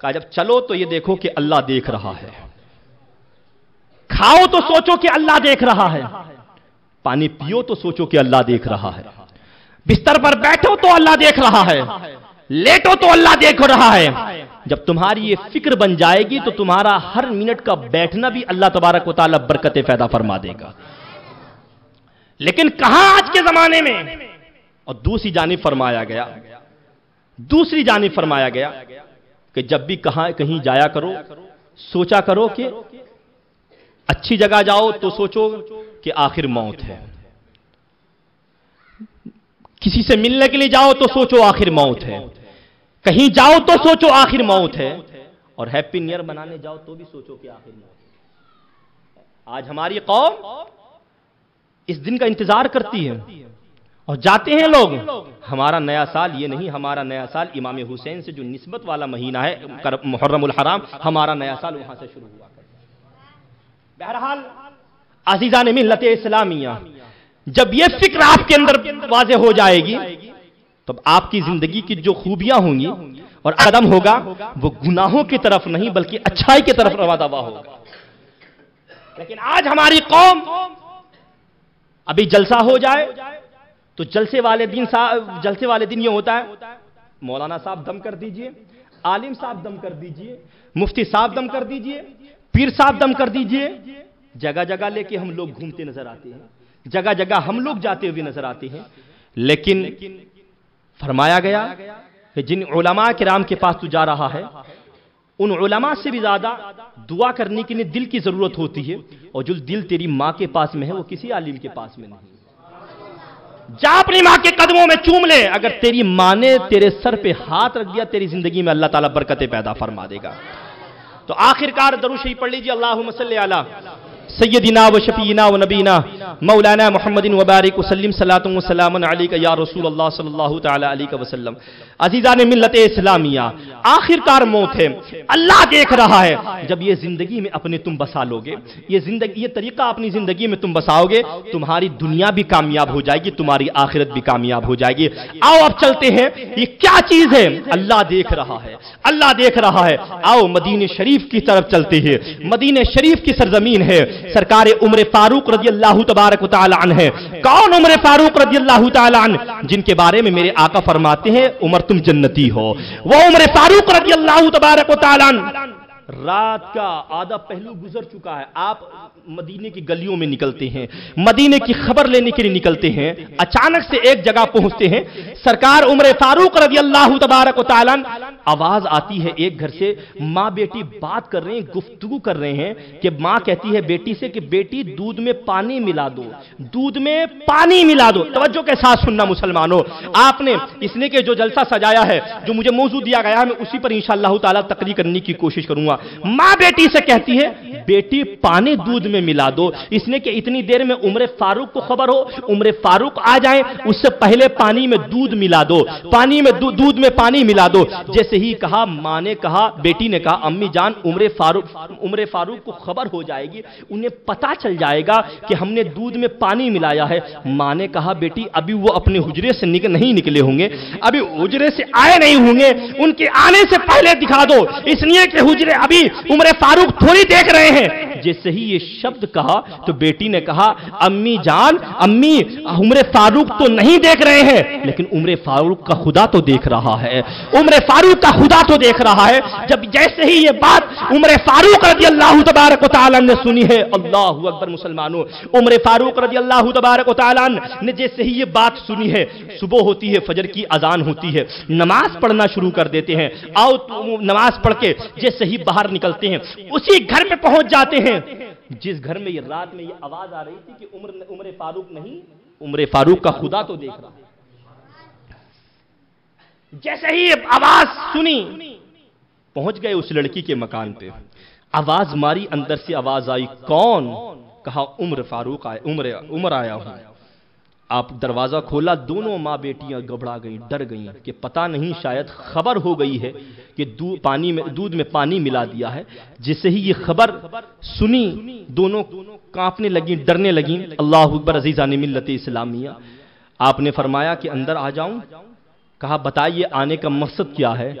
कहा जब चलो तो ये देखो कि अल्लाह देख रहा है, खाओ तो सोचो कि अल्लाह देख रहा है, पानी पियो तो सोचो कि अल्लाह देख रहा है, बिस्तर पर बैठो तो अल्लाह देख रहा है, لیٹو تو اللہ دیکھ رہا ہے. جب تمہاری یہ فکر بن جائے گی تو تمہارا ہر منٹ کا بیٹھنا بھی اللہ تبارک و تعالی برکتیں پیدا فرما دے گا. لیکن کہاں آج کے زمانے میں. اور دوسری جانب فرمایا گیا کہ جب بھی کہیں جایا کرو سوچا کرو کہ اچھی جگہ جاؤ تو سوچو کہ آخر موت ہے. کسی سے ملنے کے لیے جاؤ تو سوچو آخر موت ہے. کہیں جاؤ تو سوچو آخر موت ہے. اور ہیپی نیئر منانے جاؤ تو بھی سوچو کہ آخر موت ہے. آج ہماری قوم اس دن کا انتظار کرتی ہے اور جاتے ہیں لوگ. ہمارا نیا سال یہ نہیں، ہمارا نیا سال امام حسین سے جو نسبت والا مہینہ ہے محرم الحرام، ہمارا نیا سال وہاں سے شروع ہوا کرتا ہے. بہرحال عزیزان ملت اسلامیہ، جب یہ فکر آپ کے اندر واضح ہو جائے گی تب آپ کی زندگی کی جو خوبیاں ہوں گی اور قدم ہوگا وہ گناہوں کی طرف نہیں بلکہ اچھائی کی طرف رواں دوا ہوگا. لیکن آج ہماری قوم ابھی جلسہ ہو جائے تو جلسے والے دن یہ ہوتا ہے مولانا صاحب دم کر دیجئے، عالم صاحب دم کر دیجئے، مفتی صاحب دم کر دیجئے، پیر صاحب دم کر دیجئے. جگہ جگہ لے کے ہم لوگ گھومتے نظر آتے ہیں، جگہ جگہ ہم لوگ جاتے ہوئے نظر آتے ہیں. لیکن فرمایا گیا کہ جن علماء کرام کے پاس تو جا رہا ہے ان علماء سے بھی زیادہ دعا کرنے کے لیے دل کی ضرورت ہوتی ہے، اور جو دل تیری ماں کے پاس میں ہے وہ کسی عالم کے پاس میں نہیں. جا اپنی ماں کے قدموں میں چوم لے. اگر تیری ماں نے تیرے سر پہ ہاتھ رکھ دیا تیری زندگی میں اللہ تعالیٰ برکتیں پیدا فرما دے گا. تو آخرکار درود شریف پڑھ لیجیے. اللہم صلی علی سیدنا و شفیعنا و نبینا مولانا محمد وبارک وسلم صلاۃ و سلام علیک یا رسول اللہ صلی اللہ تعالی علیہ وسلم. عزیزان ملت اسلامیہ، آخرکار موت ہے. اللہ دیکھ رہا ہے. جب یہ زندگی میں اپنے تم بسا لوگے، یہ طریقہ اپنی زندگی میں تم بساؤ گے، تمہاری دنیا بھی کامیاب ہو جائے گی، تمہاری آخرت بھی کامیاب ہو جائے گی. آؤ اب چلتے ہیں. یہ کیا چیز ہے؟ اللہ دیکھ رہا ہے، اللہ دیکھ رہا ہے. آؤ مدینہ شریف کی طرف چلتے ہیں. مدینہ شریف کی سرزمین ہے. سرکار عمر فاروق رضی اللہ تبارک و تعالی عنہ ہے. کون عمر فاروق رضی اللہ تعالی عنہ؟ جن کے بارے میں میرے آقا فرماتے ہیں عمر تم جنتی ہو. وہ عمر فاروق رضی اللہ تبارک و تعالی عنہ رات کا آدھا پہلو گزر چکا ہے. آپ مدینے کی گلیوں میں نکلتے ہیں، مدینے کی خبر لینے کے لیے نکلتے ہیں. اچانک سے ایک جگہ پہنچتے ہیں. سرکار عمر فاروق رضی اللہ تبارک و تعالی عنہ آواز آتی ہے ایک گھر سے. ماں بیٹی بات کر رہے ہیں، گفتگو کر رہے ہیں کہ ماں کہتی ہے بیٹی سے کہ بیٹی دودھ میں پانی ملا دو، دودھ میں پانی ملا دو. توجہ کے ساتھ سننا مسلمانوں. آپ نے اس نے کہ جو جلسہ سجایا ہے، جو مجھے موضوع دیا گیا ہے، میں اسی پر انشاءاللہ تعالی تقریر کرنے کی کوشش کروں گا. ماں بیٹی سے کہتی ہے بیٹی پانی دودھ میں ملا دو. اس نے کہ اتنی دیر میں عمر فاروق کو خبر ہو، عمر فاروق آ جائیں، اس سے پہلے پانی میں دودھ ملا دو، پانی میں دودھ میں پانی ملا دو. جیسے ہی کہا ماں نے کہا، بیٹی نے کہا امی جان عمر فاروق کو خبر ہو جائے گی، انہیں پتا چل جائے گا کہ ہم نے دودھ میں پانی ملایا ہے. ماں نے کہا بیٹی ابھی وہ اپنے حجرے سے نہیں نکلے ہوں گے، ابھی حجرے سے آئے نہیں ہوں گے، ان کے آنے سے پہلے دکھا دو، اس لیے کہ حجرے ابھی عمر فاروق تھوڑی دیکھ رہے ہیں. جیسے ہی یہ شبد کہا تو بیٹی نے کہا امی جان، امی عمر فاروق تو نہیں دیکھ رہے ہیں لیکن عمر فاروق کا خدا تو دیکھ رہا ہے، عمر فاروق کا خدا تو دیکھ رہا ہے. جب جیسے ہی یہ بات عمر فاروق رضی اللہ تبارک و تعالی نے سنی ہے، اللہ اکبر مسلمانوں، عمر فاروق رضی اللہ تبارک و تعالی نے جیسے ہی یہ بات سنی ہے، صبح ہوتی ہے، فجر کی اذان ہوتی ہے، نماز پڑھنا شروع کر دیتے ہیں. آؤ نماز پڑھ کے جیسے ہی باہر نکلتے ہیں اسی گھر پہ پہنچ جاتے ہیں جس گھر میں یہ رات میں یہ آواز آ رہی تھی کہ عمر فاروق نہیں، عمر فاروق کا خدا تو دیکھ رہا ہے. جیسے ہی آواز سنی پہنچ گئے اس لڑکی کے مکان پہ. آواز ماری، اندر سے آواز آئی کون؟ کہا عمر فاروق آئے، عمر آیا ہوں. آپ دروازہ کھولا، دونوں ماں بیٹیاں گھبرا گئیں، ڈر گئیں کہ پتہ نہیں شاید خبر ہو گئی ہے کہ دودھ میں پانی ملا دیا ہے. جسے ہی یہ خبر سنی دونوں کانپنے لگیں، ڈرنے لگیں. اللہ اکبر. عزیزان ملت اسلامیہ، آپ نے فرمایا کہ اندر آ جاؤں. کہا بتائیے آنے کا مقصد کیا ہے؟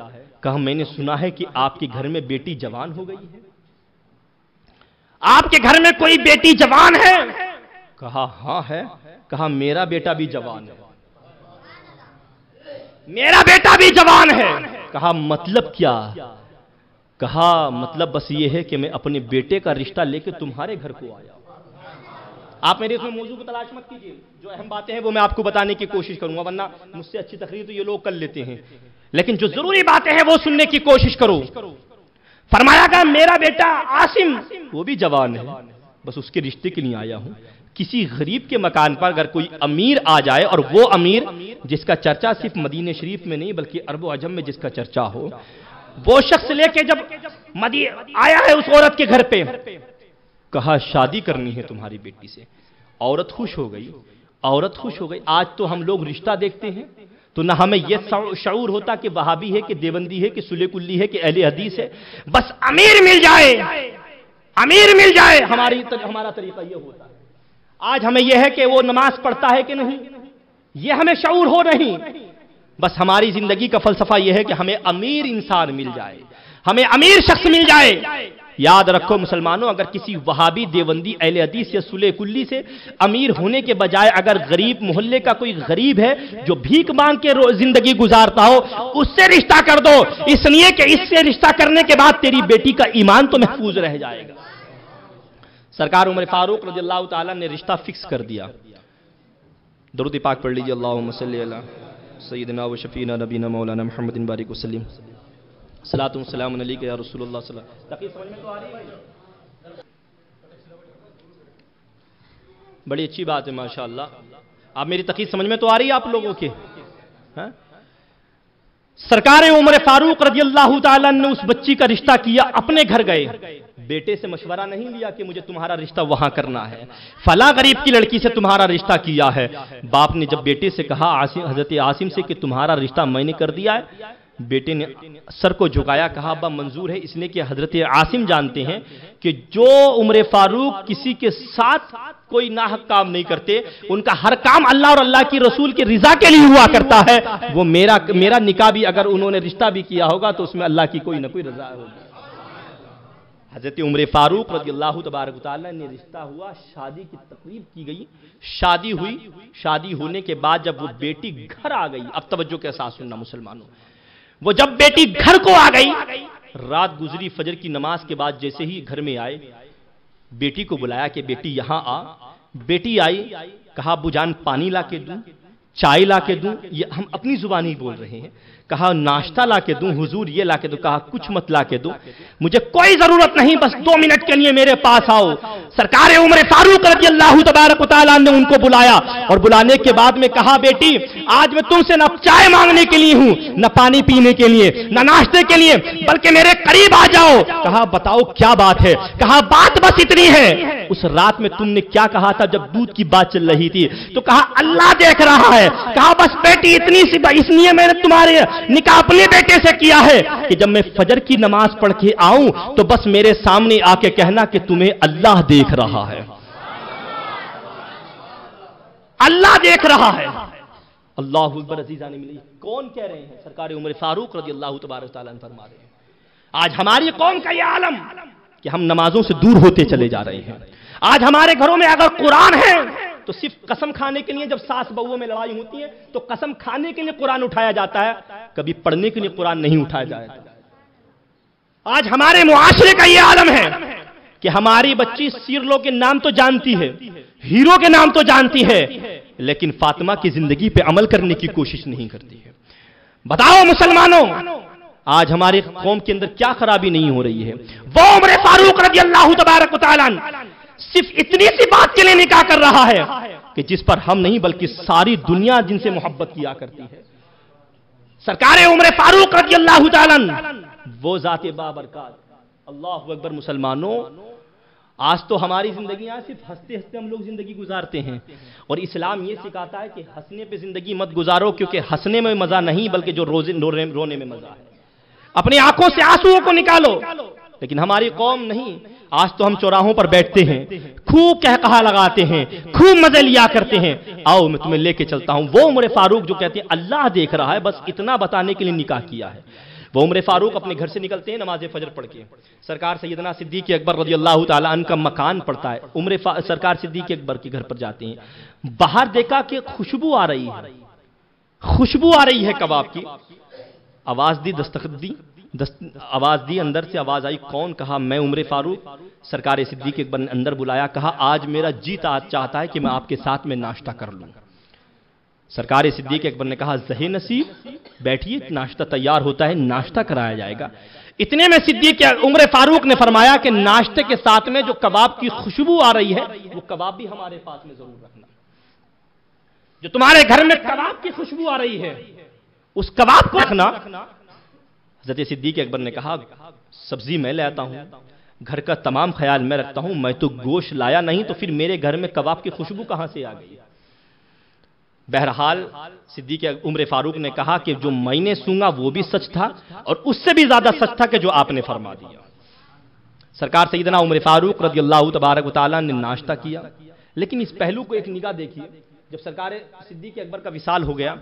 کہا میں نے سنا ہے کہ آپ کے گھر میں بیٹی جوان ہو گئی ہے. آپ کے گھر میں کوئی بیٹی جوان ہے؟ کہا ہاں ہے. کہا میرا بیٹا بھی جوان ہے. میرا بیٹا بھی جوان ہے. کہا مطلب کیا؟ کہا مطلب بس یہ ہے کہ میں اپنے بیٹے کا رشتہ لے کے تمہارے گھر کو آیا. آپ میرے اس میں موضوع کو تلاش مت کیجیے، جو اہم باتیں ہیں وہ میں آپ کو بتانے کی کوشش کروں گا، ورنہ مجھ سے اچھی تقریر تو یہ لوگ کر لیتے ہیں، لیکن جو ضروری باتیں ہیں وہ سننے کی کوشش کرو. فرمایا کہ میرا بیٹا عاصم وہ بھی جوان ہے، بس اس کے رشتے کے لیے آیا ہوں. کسی غریب کے مکان پر اگر کوئی امیر آ جائے، اور وہ امیر جس کا چرچا صرف مدینہ شریف میں نہیں بلکہ عرب و عجم میں جس کا چرچا ہو، وہ شخص لے کے جب آیا ہے اس عورت کے گھر پہ، کہا شادی کرنی ہے تمہاری بیٹی سے. عورت خوش ہو گئی، عورت خوش ہو گئی. آج تو ہم لوگ رشتہ دیکھتے ہیں تو نہ ہمیں یہ شعور ہوتا کہ وہابی ہے کہ دیوبندی ہے کہ سلے کلی ہے کہ اہل حدیث ہے، بس امیر مل جائے، امیر مل جائے. ہمارا طریقہ یہ ہوتا ہے. آج ہمیں یہ ہے کہ وہ نماز پڑھتا ہے کہ نہیں، یہ ہمیں شعور ہو نہیں. بس ہماری زندگی کا فلسفہ یہ ہے کہ ہمیں امیر انسان مل جائے، ہمیں امیر شخص مل جائے. یاد رکھو مسلمانوں، اگر کسی وہابی دیوبندی اہل حدیث یا سلے کلی سے امیر ہونے کے بجائے اگر غریب محلے کا کوئی غریب ہے جو بھیک مانگ کے زندگی گزارتا ہو، اس سے رشتہ کر دو، اس لیے کہ اس سے رشتہ کرنے کے بعد تیری بیٹی کا ایمان تو محفوظ رہ جائے گا. سرکار عمر فاروق رضی اللہ تعالیٰ نے رشتہ فکس کر دیا. درود پاک پڑھ لیجیے، اللہم صلی علی سیدنا و شفینا نبینا مولانا محمد بارک وسلم. صلاۃ و سلام علیک یا رسول اللہ صلی اللہ علیہ وسلم. تقریر سمجھ میں تو آ رہی ہے؟ بڑی اچھی بات ہے ماشاءاللہ. آپ میری تقریر سمجھ میں تو آ رہی ہے آپ لوگوں کے؟ سرکار عمر فاروق رضی اللہ تعالیٰ نے اس بچی کا رشتہ کیا، اپنے گھر گئے. بیٹے سے مشورہ نہیں لیا کہ مجھے تمہارا رشتہ وہاں کرنا ہے، فلاں غریب کی لڑکی سے تمہارا رشتہ کیا ہے. باپ نے جب بیٹے سے کہا حضرت عاصم سے کہ تمہارا رشتہ میں نے کر دیا ہے، بیٹے نے سر کو جھکایا، کہا ابا منظور ہے، اس لیے کہ حضرت عاصم جانتے ہیں کہ جو عمر فاروق کسی کے ساتھ کوئی ناحق کام نہیں کرتے، ان کا ہر کام اللہ اور اللہ کی رسول کی رضا کے لیے ہوا کرتا ہے. وہ میرا نکاح بھی اگر انہوں نے رشتہ بھی کیا ہوگا تو اس میں اللہ کی کوئی نہ کوئی رضا ہوگی. حضرت عمر فاروق رضی اللہ تبارک و تعالیٰ نے رشتہ ہوا، شادی کی تقریب کی گئی، شادی ہوئی. شادی ہونے کے بعد جب وہ بیٹی گھر آ گئی، اب توجہ کے ساتھ سننا مسلمانوں، وہ جب بیٹی گھر کو آ گئی، رات گزری، فجر کی نماز کے بعد جیسے ہی گھر میں آئے، بیٹی کو بلایا کہ بیٹی یہاں آ. بیٹی آئی، کہا ابو جان پانی لا کے دوں، چائے لا کے دوں؟ یہ ہم اپنی زبان ہی بول رہے ہیں. کہا ناشتہ لا کے دوں؟ حضور یہ لا کے دوں؟ کہا کچھ مت لا کے دوں، مجھے کوئی ضرورت نہیں، بس 2 منٹ کے لیے میرے پاس آؤ. سرکار عمر فاروق رضی اللہ تبارک و تعالیٰ نے ان کو بلایا، اور بلانے کے بعد میں کہا بیٹی آج میں تم سے نہ چائے مانگنے کے لیے ہوں، نہ پانی پینے کے لیے، نہ ناشتے کے لیے، بلکہ میرے قریب آ جاؤ. کہا بتاؤ کیا بات ہے؟ کہا بات بس اتنی ہے، اس رات میں تم نے کیا کہا تھا جب دودھ کی بات چل رہی تھی؟ تو کہا اللہ دیکھ رہا ہے. کہا بس بیٹی اتنی سی اس لیے میں نے تمہارے نکاح اپنے بیٹے سے کیا ہے کہ جب میں فجر کی نماز پڑھ کے آؤں تو بس میرے سامنے آ کے کہنا کہ تمہیں اللہ دیکھ رہا ہے، اللہ دیکھ رہا ہے. اللہ اکبر. عزیزان ملی کون کہہ رہے ہیں؟ سرکار عمر فاروق رضی اللہ تبارک تعالیٰ عنہ فرما رہے ہیں. آج ہماری قوم کا یہ عالم کہ ہم نمازوں سے دور ہوتے چلے جا رہے ہیں. آج ہمارے گھروں میں اگر قرآن ہے تو صرف قسم کھانے کے لیے، جب ساس بہوؤں میں لڑائی ہوتی ہے تو قسم کھانے کے لیے قرآن اٹھایا جاتا ہے، کبھی پڑھنے کے لیے قرآن نہیں اٹھایا جاتا. آج ہمارے معاشرے کا یہ عالم ہے کہ ہماری بچی سیرلو کے نام تو جانتی ہے، ہیرو کے نام تو جانتی ہے، لیکن فاطمہ کی زندگی پہ عمل کرنے کی کوشش نہیں کرتی ہے. بتاؤ مسلمانوں، آج ہماری قوم کے اندر کیا خرابی نہیں ہو رہی ہے؟ وہ عمر فاروق رضی اللہ تبارک و تعالیٰ صرف اتنی سی بات کے لیے نکاح کر رہا ہے کہ جس پر ہم نہیں بلکہ ساری دنیا جن سے محبت کیا کرتی ہے. سرکار عمر فاروق رضی اللہ تعالیٰ وہ ذات بابرکات. اللہ اکبر. مسلمانوں، آج تو ہماری زندگیاں صرف ہنستے ہنستے ہم لوگ زندگی گزارتے ہیں، اور اسلام یہ سکھاتا ہے کہ ہنسنے پہ زندگی مت گزارو، کیونکہ ہنسنے میں مزہ نہیں بلکہ جو رونے میں مزہ ہے. اپنی آنکھوں سے آنسوؤں کو نکالو. لیکن ہماری قوم نہیں. آج تو ہم چوراہوں پر بیٹھتے ہیں، خوب کہا لگاتے ہیں، خوب مزے لیا کرتے ہیں. آؤ میں تمہیں لے کے چلتا ہوں. وہ عمر فاروق جو کہتے ہیں اللہ دیکھ رہا ہے، بس اتنا بتانے کے لیے نکاح کیا ہے. وہ عمر فاروق اپنے گھر سے نکلتے ہیں نماز فجر پڑھ کے. سرکار سیدنا صدیق اکبر رضی اللہ تعالیٰ عنہ کا مکان پڑتا ہے. سرکار صدیق اکبر کے گھر پر جاتے ہیں. باہر دیکھا کہ خوشبو آ رہی ہے. خوشبو آ رہی ہے کباب کی، آواز دی، دستخط دی، آواز دی، اندر سے آواز آئی، کون؟ کہا میں عمر فاروق۔ سرکار صدیق اکبر نے اندر بلایا، کہا آج میرا جی چاہتا ہے کہ میں آپ کے ساتھ میں ناشتہ کر لوں۔ سرکار صدیق اکبر نے کہا زہے نصیب، بیٹھیے، ناشتہ تیار ہوتا ہے، ناشتہ کرایا جائے گا۔ اتنے میں صدیق عمر فاروق نے فرمایا کہ ناشتے کے ساتھ میں جو کباب کی خوشبو آ رہی ہے وہ کباب بھی ہمارے پاس میں ضرور رکھنا۔ جو تمہارے گھر میں کباب کی خوشبو آ رہی ہے اس کباب کو رکھنا۔ حضرت صدیق اکبر نے کہا سبزی میں لے آتا ہوں، گھر کا تمام خیال میں رکھتا ہوں، میں تو گوشت لایا نہیں، تو پھر میرے گھر میں کباب کی خوشبو کہاں سے آ گئی؟ بہرحال صدیق عمر فاروق نے کہا کہ جو میں نے سنا وہ بھی سچ تھا اور اس سے بھی زیادہ سچ تھا کہ جو آپ نے فرما دیا۔ سرکار سیدنا عمر فاروق رضی اللہ تبارک و تعالیٰ نے ناشتہ کیا، لیکن اس پہلو کو ایک نگاہ دیکھیے، جب سرکار صدیق اکبر کا وصال ہو گیا،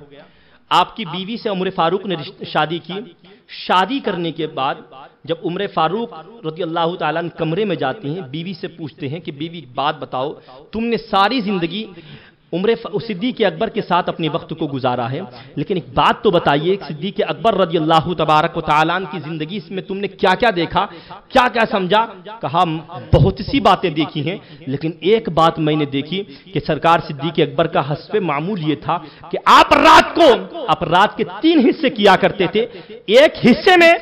آپ کی بیوی سے عمر فاروق نے شادی کی۔ شادی کرنے کے بعد جب عمر فاروق رضی اللہ تعالیٰ کمرے میں جاتے ہیں، بیوی سے پوچھتے ہیں کہ بیوی بات بتاؤ، تم نے ساری زندگی عمر صدیق اکبر کے ساتھ اپنے وقت کو گزارا ہے، لیکن ایک بات تو بتائیے، صدیق اکبر رضی اللہ تبارک و تعالیٰ کی زندگی میں تم نے کیا کیا دیکھا، کیا کیا سمجھا؟ کہا بہت سی باتیں دیکھی ہیں، لیکن ایک بات میں نے دیکھی کہ سرکار صدیق اکبر کا حسب معمول یہ تھا کہ آپ رات کے 3 حصے کیا کرتے تھے۔ ایک حصے میں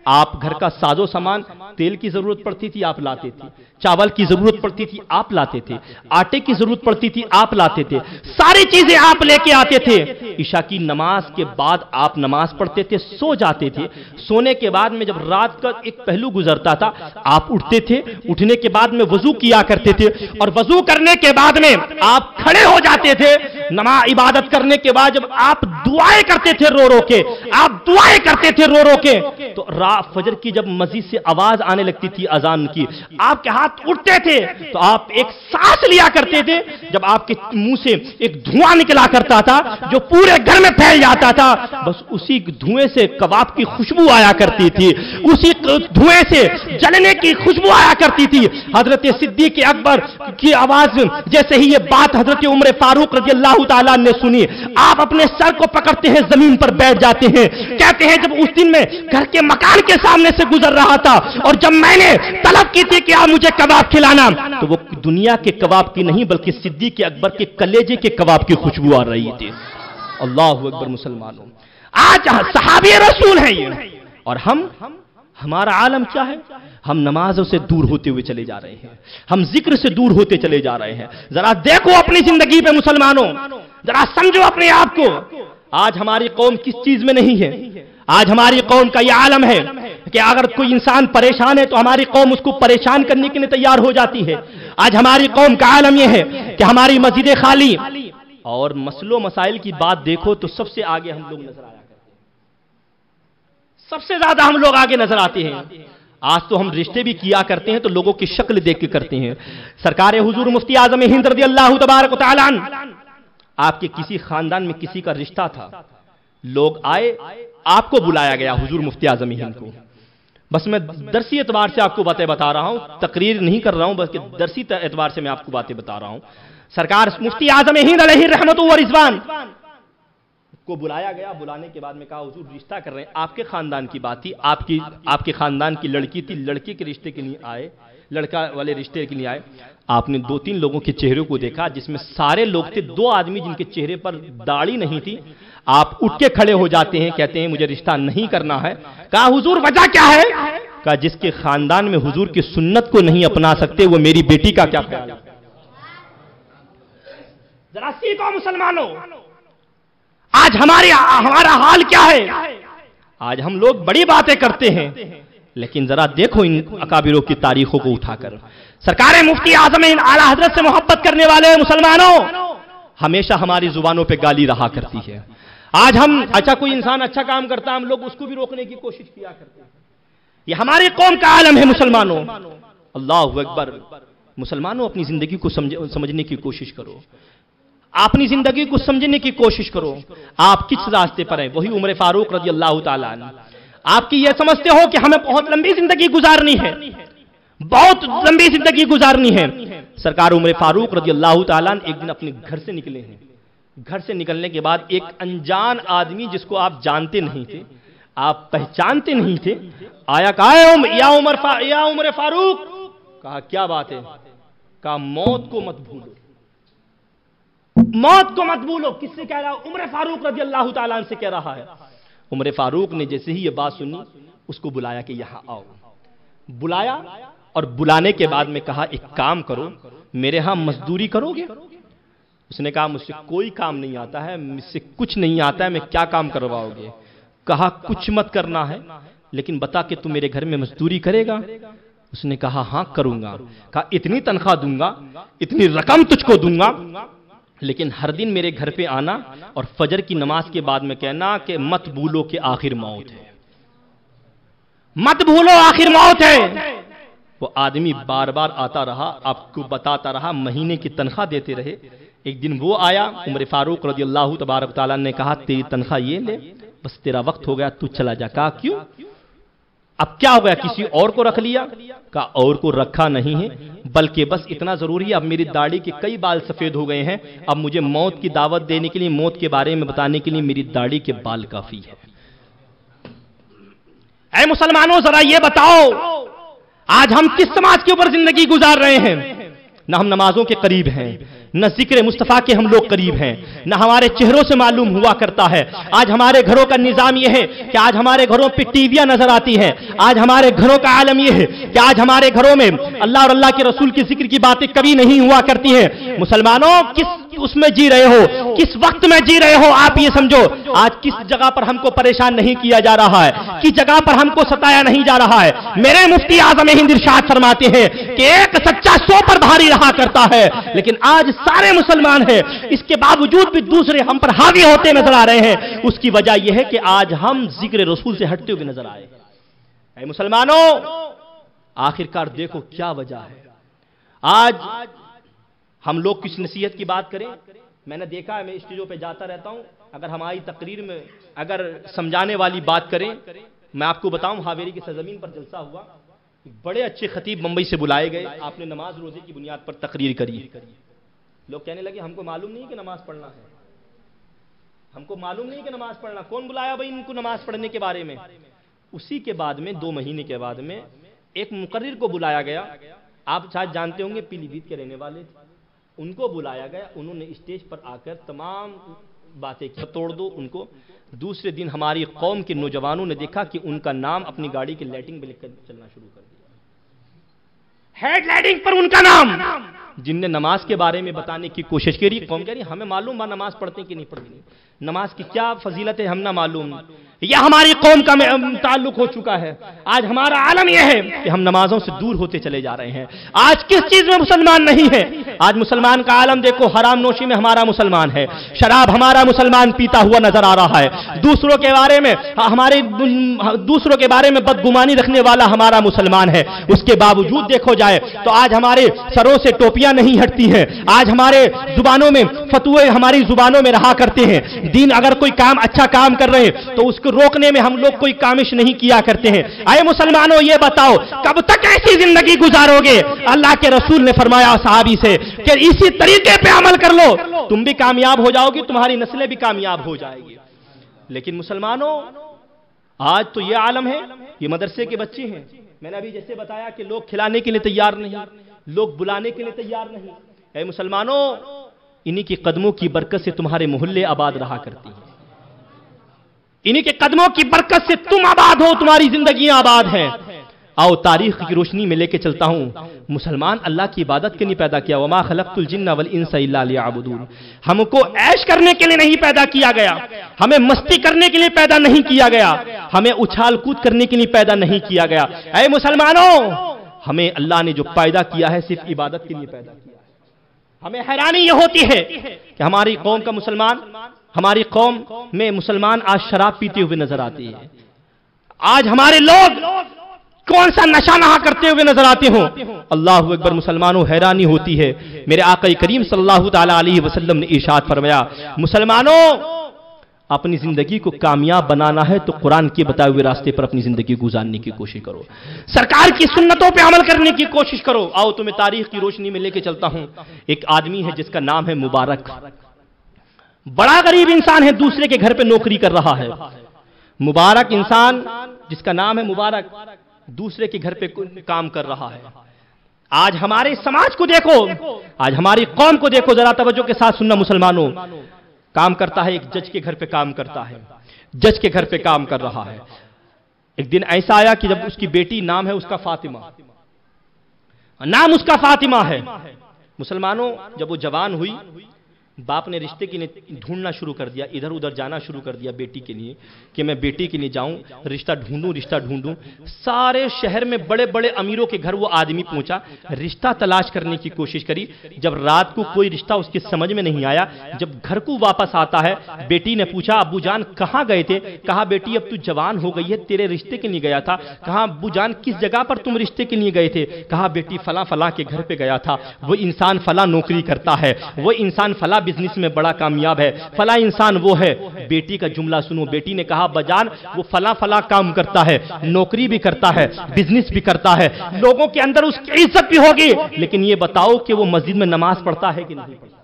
آپ گھر کا ساز و سامان، تیل کی ضرورت پڑتی تھی آپ لاتے تھے، چاول کی ضرورت پڑتی تھی آپ لاتے تھے، آٹے کی ضرورت پڑتی تھی آپ لاتے تھے، ساری چیزیں آپ لے کے آتے تھے۔ عشاء کی نماز کے بعد آپ نماز پڑھتے تھے، سو جاتے تھے، سونے کے بعد میں جب رات کا ایک پہلو گزرتا تھا آپ اٹھتے تھے، اٹھنے کے بعد میں وضو کیا کرتے تھے، اور وضو کرنے کے بعد میں آپ کھڑے ہو جاتے تھے، نماز عبادت کرنے کے بعد جب آپ دعائیں کرتے تھے رو رو کے، آپ دعائیں کرتے تھے رو رو کے، تو فجر کی جب مزید سے آواز آنے لگتی تھی اذان کی، آپ کے ہاتھ اٹھتے تھے تو آپ ایک سانس لیا کرتے تھے، جب آپ کے منہ سے ایک دھواں نکلا کرتا تھا جو پورے گھر میں پھیل جاتا تھا، بس اسی دھوئیں سے کباب کی خوشبو آیا کرتی تھی، اسی دھوئیں سے جلنے کی خوشبو آیا کرتی تھی۔ حضرت صدیق اکبر کی آواز جیسے ہی یہ بات حضرت عمر فاروق رضی اللہ تعالیٰ نے سنی، آپ اپنے سر کو پکڑتے ہیں، زمین پر بیٹھ جاتے ہیں، کہتے ہیں جب اس دن میں گھر کے مکان کے سامنے سے گزر رہا تھا اور جب میں نے طلب کی تھی کہ آپ مجھے کباب کھلانا، تو وہ دنیا کے کباب کی نہیں بلکہ صدیق اکبر کے کلیجے کے کباب کی خوشبو آ رہی تھی۔ اللہ اکبر مسلمانوں، آج صحابی رسول ہیں یہ، اور ہمارا عالم کیا ہے؟ ہم نمازوں سے دور ہوتے ہوئے چلے جا رہے ہیں، ہم ذکر سے دور ہوتے چلے جا رہے ہیں۔ ذرا دیکھو اپنی زندگی پہ مسلمانوں، ذرا سمجھو اپنے آپ کو، آج ہماری قوم کس چیز میں نہیں ہے؟ آج ہماری قوم کا یہ عالم ہے کہ اگر کوئی انسان پریشان ہے تو ہماری قوم اس کو پریشان کرنے کے لیے تیار ہو جاتی ہے۔ آج ہماری قوم کا عالم یہ ہے کہ ہماری مسجدیں خالی، اور مسئلوں مسائل کی بات دیکھو تو سب سے آگے ہم لوگ نظر آیا کرتے ہیں، سب سے زیادہ ہم لوگ آگے نظر آتے ہیں۔ آج تو ہم رشتے بھی کیا کرتے ہیں تو لوگوں کی شکل دیکھ کے کرتے ہیں۔ سرکار حضور مفتی اعظم ہند رضی اللہ تبارک و تعالیٰ عنہ، آپ کے کسی خاندان میں کسی کا رشتہ تھا، لوگ آئے، آپ کو بلایا گیا حضور مفتی اعظم ہند کو۔ بس میں درسی اعتبار سے آپ کو باتیں بتا رہا ہوں، تقریر نہیں کر رہا ہوں، بلکہ درسی اعتبار سے میں آپ کو باتیں بتا رہا ہوں۔ سرکار مفتی اعظم ہند علیہ رحمت و رضوان کو بلایا گیا، بلانے کے بعد میں کہا حضور رشتہ کر رہے ہیں، آپ کے خاندان کی بات تھی، آپ کے خاندان کی لڑکی تھی، لڑکے کے رشتے کے لیے آئے، لڑکا والے رشتے کے لیے آئے۔ آپ نے 2-3 لوگوں کے چہروں کو دیکھا جس میں سارے لوگ تھے، 2 آدمی جن کے چہرے پر داڑھی نہیں تھی۔ آپ اٹھ کے کھڑے ہو جاتے ہیں، کہتے ہیں مجھے رشتہ نہیں کرنا ہے۔ کہا حضور وجہ کیا ہے؟ کہا جس کے خاندان میں حضور کی سنت کو نہیں اپنا سکتے وہ میری بیٹی کا کیا خیال ہے؟ ذرا سیکھو مسلمانوں، آج ہمارا حال کیا ہے؟ آج ہم لوگ بڑی باتیں کرتے ہیں لیکن ذرا دیکھو ان اکابروں کی تاریخوں کو اٹھا کر۔ سرکار مفتی اعظم اعلیٰ حضرت سے محبت کرنے والے مسلمانوں، ہمیشہ ہماری زبانوں پہ گالی رہا کرتی ہے۔ آج اچھا کوئی انسان اچھا کام کرتا ہے ہم لوگ اس کو بھی روکنے کی کوشش کیا کرتے ہیں۔ یہ ہماری قوم کا عالم ہے مسلمانوں۔ اللہ اکبر، مسلمانوں اپنی زندگی کو سمجھنے کی کوشش کرو، اپنی زندگی کو سمجھنے کی کوشش کرو، آپ کس راستے پر ہیں؟ وہی عمر فاروق رضی اللہ تعالیٰ عنہ۔ آپ کی یہ سمجھتے ہو کہ ہمیں بہت لمبی زندگی گزارنی ہے، بہت لمبی زندگی گزارنی ہے۔ سرکار عمر فاروق رضی اللہ تعالیٰ عنہ ایک دن اپنے گھر سے نکلے ہیں، گھر سے نکلنے کے بعد ایک انجان آدمی جس کو آپ جانتے نہیں تھے، آپ پہچانتے نہیں تھے، آیا، کہا یا عمر فاروق، کہا کیا بات ہے؟ کہا موت کو مت بھولو، موت کو مت بھولو۔ کس سے کہہ رہا؟ عمر فاروق رضی اللہ تعالیٰ عنہ سے کہہ رہا ہے۔ عمر فاروق نے جیسے ہی یہ بات سنی، اس کو بلایا کہ یہاں آؤ، بلایا، اور بلانے کے بعد میں کہا ایک کام کرو، میرے ہاں مزدوری کرو گے؟ اس نے کہا مجھ سے کوئی کام نہیں آتا ہے، مجھ سے کچھ نہیں آتا ہے، میں کیا کام کرواؤ گے؟ کہا کچھ مت کرنا ہے، لیکن بتا کہ تم میرے گھر میں مزدوری کرے گا؟ اس نے کہا ہاں کروں گا۔ کہا اتنی تنخواہ دوں گا، اتنی رقم تجھ کو دوں گا، لیکن ہر دن میرے گھر پہ آنا اور فجر کی نماز کے بعد میں کہنا کہ مت بھولو کہ آخر موت ہے، مت بھولو آخر موت ہے۔ وہ آدمی بار بار آتا رہا، آپ کو بتاتا رہا، مہینے کی تنخواہ دیتے رہے۔ ایک دن وہ آیا، عمر فاروق رضی اللہ تبارک تعالیٰ نے کہا تیری تنخواہ یہ لے، بس تیرا وقت ہو گیا، تو چلا جا۔ کہا کیوں؟ اب کیا ہو گیا؟ کسی اور کو رکھ لیا؟ کہا اور کو رکھا نہیں ہے، بلکہ بس اتنا ضروری ہے، اب میری داڑھی کے کئی بال سفید ہو گئے ہیں، اب مجھے موت کی دعوت دینے کے لیے، موت کے بارے میں بتانے کے لیے میری داڑھی کے بال کافی ہے۔ اے مسلمانوں ذرا یہ بتاؤ، آج ہم کس سماج کے اوپر زندگی گزار رہے ہیں؟ نہ ہم نمازوں کے قریب ہیں، نہ ذکر مصطفیٰ کے ہم لوگ قریب ہیں، نہ ہمارے چہروں سے معلوم ہوا کرتا ہے۔ آج ہمارے گھروں کا نظام یہ ہے کہ آج ہمارے گھروں پہ ٹی ویاں نظر آتی ہیں، آج ہمارے گھروں کا عالم یہ ہے کہ آج ہمارے گھروں میں اللہ اور اللہ کے رسول کے ذکر کی باتیں کبھی نہیں ہوا کرتی ہیں۔ مسلمانوں کس اس میں جی رہے ہو، کس وقت میں جی رہے ہو؟ آپ یہ سمجھو، آج کس جگہ پر ہم کو پریشان نہیں کیا جا رہا ہے، کس جگہ پر ہم کو ستایا نہیں جا رہا ہے۔ میرے مفتی اعظم ہند ارشاد فرماتے ہیں کہ ایک سچا 100 پر بھاری رہا کرتا ہے، لیکن آج سارے مسلمان ہیں، اس کے باوجود بھی دوسرے ہم پر حاوی ہوتے نظر آ رہے ہیں۔ اس کی وجہ یہ ہے کہ آج ہم ذکر رسول سے ہٹتے ہوئے نظر آئے۔ اے مسلمانوں، آخرکار دیکھو کیا وجہ ہے۔ آج ہم لوگ کس نصیحت کی بات کریں؟ میں نے دیکھا ہے، میں اسٹیجوں پہ جاتا رہتا ہوں، اگر ہماری تقریر میں اگر سمجھانے والی بات کریں، میں آپ کو بتاؤں ہاویری کی سرزمین پر جلسہ ہوا، بڑے اچھے خطیب ممبئی سے بلائے گئے، آپ نے نماز روزے کی بنیاد پر تقریر کری۔ لوگ کہنے لگے ہم کو معلوم نہیں کہ نماز پڑھنا ہے، ہم کو معلوم نہیں کہ نماز پڑھنا، کون بلایا بھائی ان کو نماز پڑھنے کے بارے میں؟ اسی کے بعد میں 2 مہینے کے بعد میں ایک مقرر کو بلایا گیا، آپ شاید جانتے ہوں گے، پیلی بھیت کے رہنے والے، ان کو بلایا گیا، انہوں نے اسٹیج پر آ کر تمام باتیں کی، توڑ دو ان کو۔ دوسرے دن ہماری قوم کے نوجوانوں نے دیکھا کہ ان کا نام اپنی گاڑی کے لائٹنگ پہ لکھ کر چلنا شروع کر دیا، ہیڈ لائٹنگ پر ان کا نام۔ جن نے نماز کے بارے میں بتانے کی کوشش کی، قوم کہہ رہی ہمیں معلوم ہے نماز پڑھتے کہ نہیں پڑھتے، نماز کی کیا فضیلت ہے ہم نہ معلوم۔ یہ ہماری قوم کا تعلق ہو چکا ہے۔ آج ہمارا عالم یہ ہے کہ ہم نمازوں سے دور ہوتے چلے جا رہے ہیں۔ آج کس چیز میں مسلمان نہیں ہے؟ آج مسلمان کا عالم دیکھو، حرام نوشی میں ہمارا مسلمان ہے، شراب ہمارا مسلمان پیتا ہوا نظر آ رہا ہے، دوسروں کے بارے میں بدگمانی رکھنے والا ہمارا مسلمان ہے۔ اس کے باوجود دیکھو جائے تو آج ہمارے سروں سے ٹوپیاں نہیں ہٹتی ہیں، آج ہمارے زبانوں میں فتوے ہماری زبانوں میں رہا کرتے ہیں۔ دین اگر کوئی کام اچھا کام کر رہے ہیں تو اس کو روکنے میں ہم لوگ کوئی کامش نہیں کیا کرتے ہیں۔ اے مسلمانوں یہ بتاؤ کب تک ایسی زندگی گزارو گے؟ اللہ کے رسول نے فرمایا صحابی سے کہ اسی طریقے پہ عمل کر لو، تم بھی کامیاب ہو جاؤ گی، تمہاری نسلیں بھی کامیاب ہو جائے گی۔ لیکن مسلمانوں آج تو یہ عالم ہے، یہ مدرسے کے بچے ہیں، میں نے ابھی جیسے بتایا کہ لوگ کھلانے کے لیے تیار نہیں، لوگ بلانے کے لیے تیار نہیں۔ اے مسلمانوں، انہی کے قدموں کی برکت سے تمہارے محلے آباد رہا کرتی ہیں، انہی کے قدموں کی برکت سے تم آباد ہو، تمہاری زندگیاں آباد ہیں۔ آؤ تاریخ کی روشنی میں لے کے چلتا ہوں، مسلمان اللہ کی عبادت کے لیے پیدا کیا، وما خلقت الجن والانس الا لیعبدون۔ ہم کو عیش کرنے کے لیے نہیں پیدا کیا گیا، ہمیں مستی کرنے کے لیے پیدا نہیں کیا گیا، ہمیں اچھال کود کرنے کے لیے پیدا نہیں کیا گیا۔ اے مسلمانوں، ہمیں اللہ نے جو پیدا کیا ہے صرف عبادت کے لیے پیدا کیا ہے۔ ہمیں حیرانی یہ ہوتی ہے کہ ہماری قوم کا مسلمان، ہماری قوم میں مسلمان آج شراب پیتے ہوئے نظر آتے ہیں، آج ہمارے لوگ کون سا نشہ نہ کرتے ہوئے نظر آتے ہوں۔ اللہ اکبر، مسلمانوں حیرانی ہوتی ہے۔ میرے آقا کریم صلی اللہ تعالی علیہ وسلم نے ارشاد فرمایا، مسلمانوں اپنی زندگی کو کامیاب بنانا ہے تو قرآن کے بتائے ہوئے راستے پر اپنی زندگی گزارنے کی کوشش کرو، سرکار کی سنتوں پہ عمل کرنے کی کوشش کرو۔ آؤ تمہیں تاریخ کی روشنی میں لے کے چلتا ہوں۔ ایک آدمی ہے جس کا نام ہے مبارک، बड़ा गरीब इंसान है, दूसरे के घर पे नौकरी कर रहा है। मुबारक इंसान जिसका नाम है मुबारक, दूसरे के घर पे काम कर रहा है। आज हमारे समाज को देखो, आज हमारी कौम को देखो, जरा तवज्जो के साथ सुनना मुसलमानों। काम करता है, एक जज के घर पे काम करता है, जज के घर पे काम कर रहा है। एक दिन ऐसा आया कि जब उसकी बेटी, नाम है उसका फातिमा, नाम उसका फातिमा है। मुसलमानों, जब वो जवान हुई, बाप ने रिश्ते के लिए ढूंढना शुरू कर दिया, इधर उधर जाना शुरू कर दिया बेटी के लिए, कि मैं बेटी के लिए जाऊं, रिश्ता ढूंढूं, रिश्ता ढूंढूं। सारे शहर में बड़े बड़े अमीरों के घर वो आदमी पहुंचा, रिश्ता तलाश करने की कोशिश करी। जब रात को कोई रिश्ता उसके समझ में नहीं आया, जब घर को वापस आता है, बेटी ने पूछा, अब्बू जान कहां गए थे? कहा, बेटी अब तू जवान हो गई है, तेरे रिश्ते के लिए गया था। कहा, अब्बू जान किस जगह पर तुम रिश्ते के लिए गए थे? कहा, बेटी फला फला के घर पे गया था, वो इंसान फला नौकरी करता है, वो इंसान फला बिजनेस में बड़ा कामयाब है, फला इंसान वो है। बेटी का जुमला सुनो, बेटी ने कहा, बजान वो फला फला काम करता है, नौकरी भी करता है, बिजनेस भी करता है, लोगों के अंदर उसकी इज्जत भी होगी, लेकिन ये बताओ कि वो मस्जिद में नमाज पढ़ता है कि नहीं पढ़ता?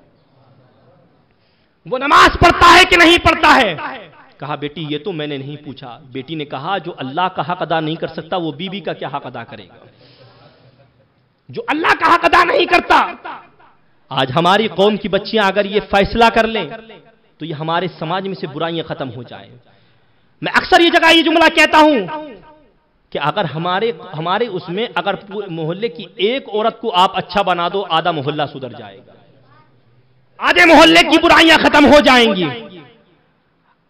वो नमाज पढ़ता है कि नहीं पढ़ता है? कहा, बेटी ये तो मैंने नहीं पूछा। बेटी ने कहा, जो अल्लाह का हक अदा नहीं कर सकता, वो बीवी का क्या हक अदा करेगा? जो अल्लाह का हक अदा नहीं करता। आज हमारी कौम की बच्चियां अगर ये फैसला कर लें तो ये हमारे समाज में से बुराइयां खत्म हो जाएं। मैं अक्सर ये जगह ये जुमला कहता हूं कि अगर हमारे उसमें अगर मोहल्ले की एक औरत को आप अच्छा बना दो, आधा मोहल्ला सुधर जाएगा, आधे मोहल्ले की बुराइयां खत्म हो जाएंगी।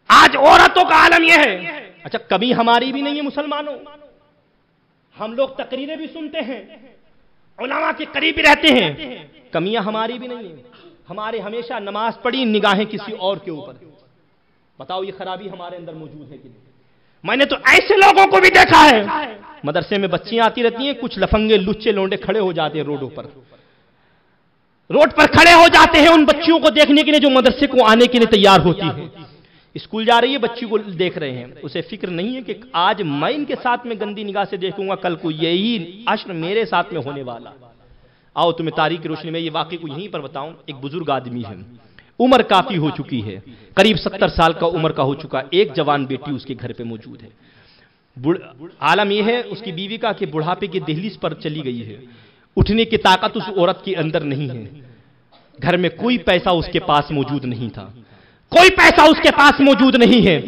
आज औरतों का आलम यह है। अच्छा, कभी हमारी भी नहीं है मुसलमानों, हम लोग तकरीरें भी सुनते हैं, उलमा के करीब रहते हैं, कमियां हमारी भी नहीं है। हमारे हमेशा नमाज पढ़ी, निगाहें किसी और के ऊपर। बताओ ये खराबी हमारे अंदर मौजूद है कि नहीं? मैंने तो ऐसे लोगों को भी देखा है, मदरसे में बच्चियां आती रहती हैं, कुछ लफंगे लुच्चे लोंडे खड़े हो जाते हैं रोडों पर, रोड पर खड़े हो जाते हैं उन बच्चियों को देखने के लिए जो मदरसे को आने के लिए तैयार होती है। स्कूल जा रही है, बच्ची को देख रहे हैं, उसे फिक्र नहीं है कि आज मैं इनके साथ में गंदी निगाह से देखूंगा, कल को यही अश्र मेरे साथ में होने वाला। आओ तुम्हें तारीख की रोशनी में ये वाकई को यहीं पर बताऊं। एक बुजुर्ग आदमी है, उम्र काफी हो चुकी है, करीब 70 साल का उम्र का हो चुका, एक जवान बेटी उसके घर पे मौजूद है। आलम यह है उसकी बीवी का कि बुढ़ापे की दहलीज पर चली गई है, उठने की ताकत उस औरत के अंदर नहीं है, घर में कोई पैसा उसके पास मौजूद नहीं था, कोई पैसा उसके पास मौजूद नहीं है।